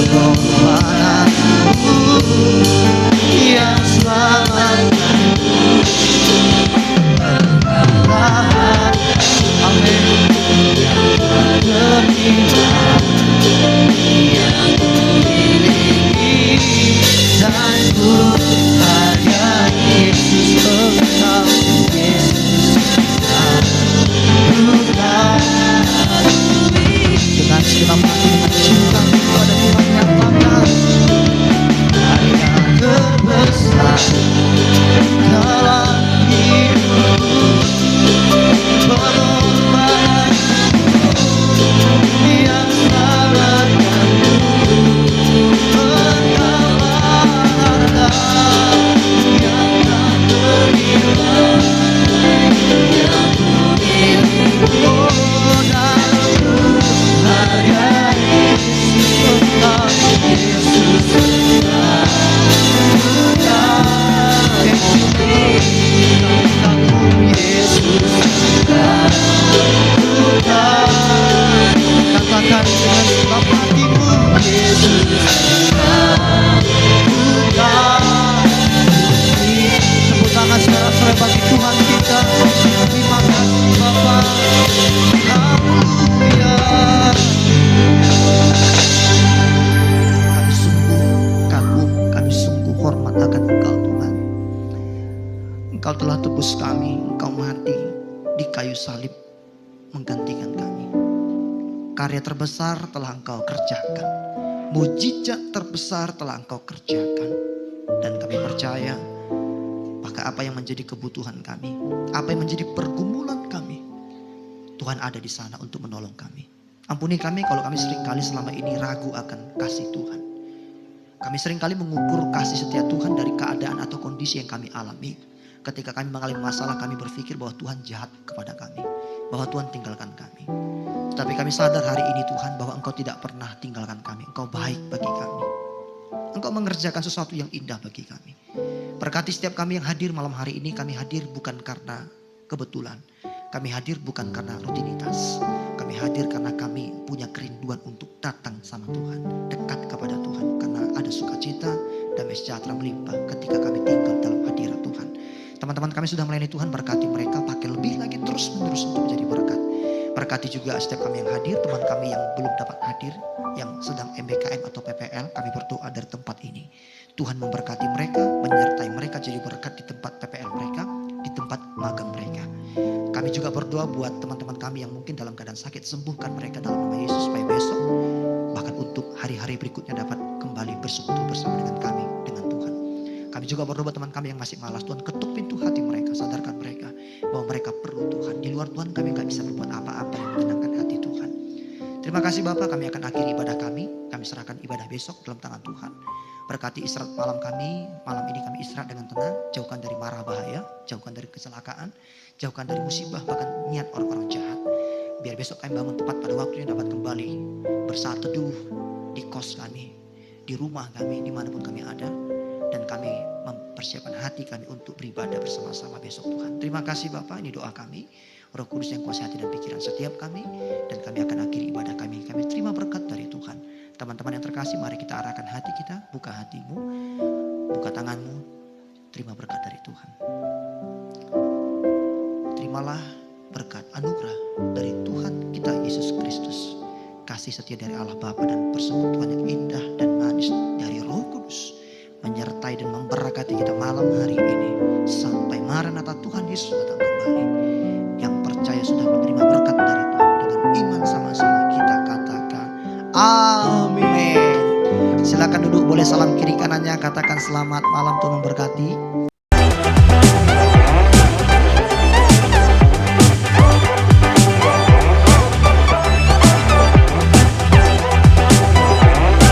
pengorbananmu yang selamatkanku. Engkaulah, amin, yang bergembira, yang ku miliki. di kayu salib menggantikan kami. Karya terbesar telah Engkau kerjakan. Mujizat terbesar telah Engkau kerjakan. Dan kami percaya maka apa yang menjadi kebutuhan kami, apa yang menjadi pergumulan kami, Tuhan ada di sana untuk menolong kami. Ampuni kami kalau kami seringkali selama ini ragu akan kasih Tuhan. Kami seringkali mengukur kasih setia Tuhan dari keadaan atau kondisi yang kami alami. Ketika kami mengalami masalah, kami berpikir bahwa Tuhan jahat kepada kami, bahwa Tuhan tinggalkan kami. Tetapi kami sadar hari ini Tuhan bahwa Engkau tidak pernah tinggalkan kami. Engkau baik bagi kami. Engkau mengerjakan sesuatu yang indah bagi kami. Berkati setiap kami yang hadir malam hari ini. Kami hadir bukan karena kebetulan. Kami hadir bukan karena rutinitas. Kami hadir karena kami punya kerinduan untuk datang sama Tuhan. Dekat kepada Tuhan. Karena ada sukacita, damai sejahtera melimpah ketika kami tinggal dalam hadirat Tuhan. Teman-teman kami sudah melayani Tuhan, berkati mereka, pakai lebih lagi terus menerus untuk menjadi berkat. Berkati juga setiap kami yang hadir, teman kami yang belum dapat hadir, yang sedang MBKM atau PPL, kami berdoa dari tempat ini. Tuhan memberkati mereka, menyertai mereka jadi berkat di tempat PPL mereka, di tempat magang mereka. Kami juga berdoa buat teman-teman kami yang mungkin dalam keadaan sakit, sembuhkan mereka dalam nama Yesus supaya besok, bahkan untuk hari-hari berikutnya dapat kembali bersekutu bersama dengan kami, dengan Tuhan. Kami juga berdoa teman kami yang masih malas, Tuhan ketuk pintu hati mereka, sadarkan mereka bahwa mereka perlu Tuhan. Di luar Tuhan kami gak bisa berbuat apa-apa yang menyenangkan hati Tuhan. Terima kasih Bapak, kami akan akhiri ibadah kami. Kami serahkan ibadah besok dalam tangan Tuhan. Berkati istirahat malam kami, malam ini kami istirahat dengan tenang. Jauhkan dari marah bahaya, jauhkan dari kecelakaan, jauhkan dari musibah, bahkan niat orang-orang jahat. Biar besok kami bangun tepat pada waktunya dapat kembali bersaat teduh di kos kami, di rumah kami, dimanapun kami ada. Dan kami mempersiapkan hati kami untuk beribadah bersama-sama besok Tuhan. Terima kasih Bapak, ini doa kami. Roh Kudus yang kuasai hati dan pikiran setiap kami. Dan kami akan akhiri ibadah kami. Kami terima berkat dari Tuhan. Teman-teman yang terkasih, mari kita arahkan hati kita. Buka hatimu, buka tanganmu. Terima berkat dari Tuhan. Terimalah berkat anugerah dari Tuhan kita Yesus Kristus. Kasih setia dari Allah Bapa dan persekutuan yang indah dan manis dari Roh Kudus menyertai dan memberkati kita malam hari ini sampai Maranatha Tuhan Yesus datang kembali. Yang percaya sudah menerima berkat dari Tuhan, dengan iman sama-sama kita katakan amin. Silakan duduk, boleh salam kiri kanannya, katakan selamat malam, Tuhan memberkati.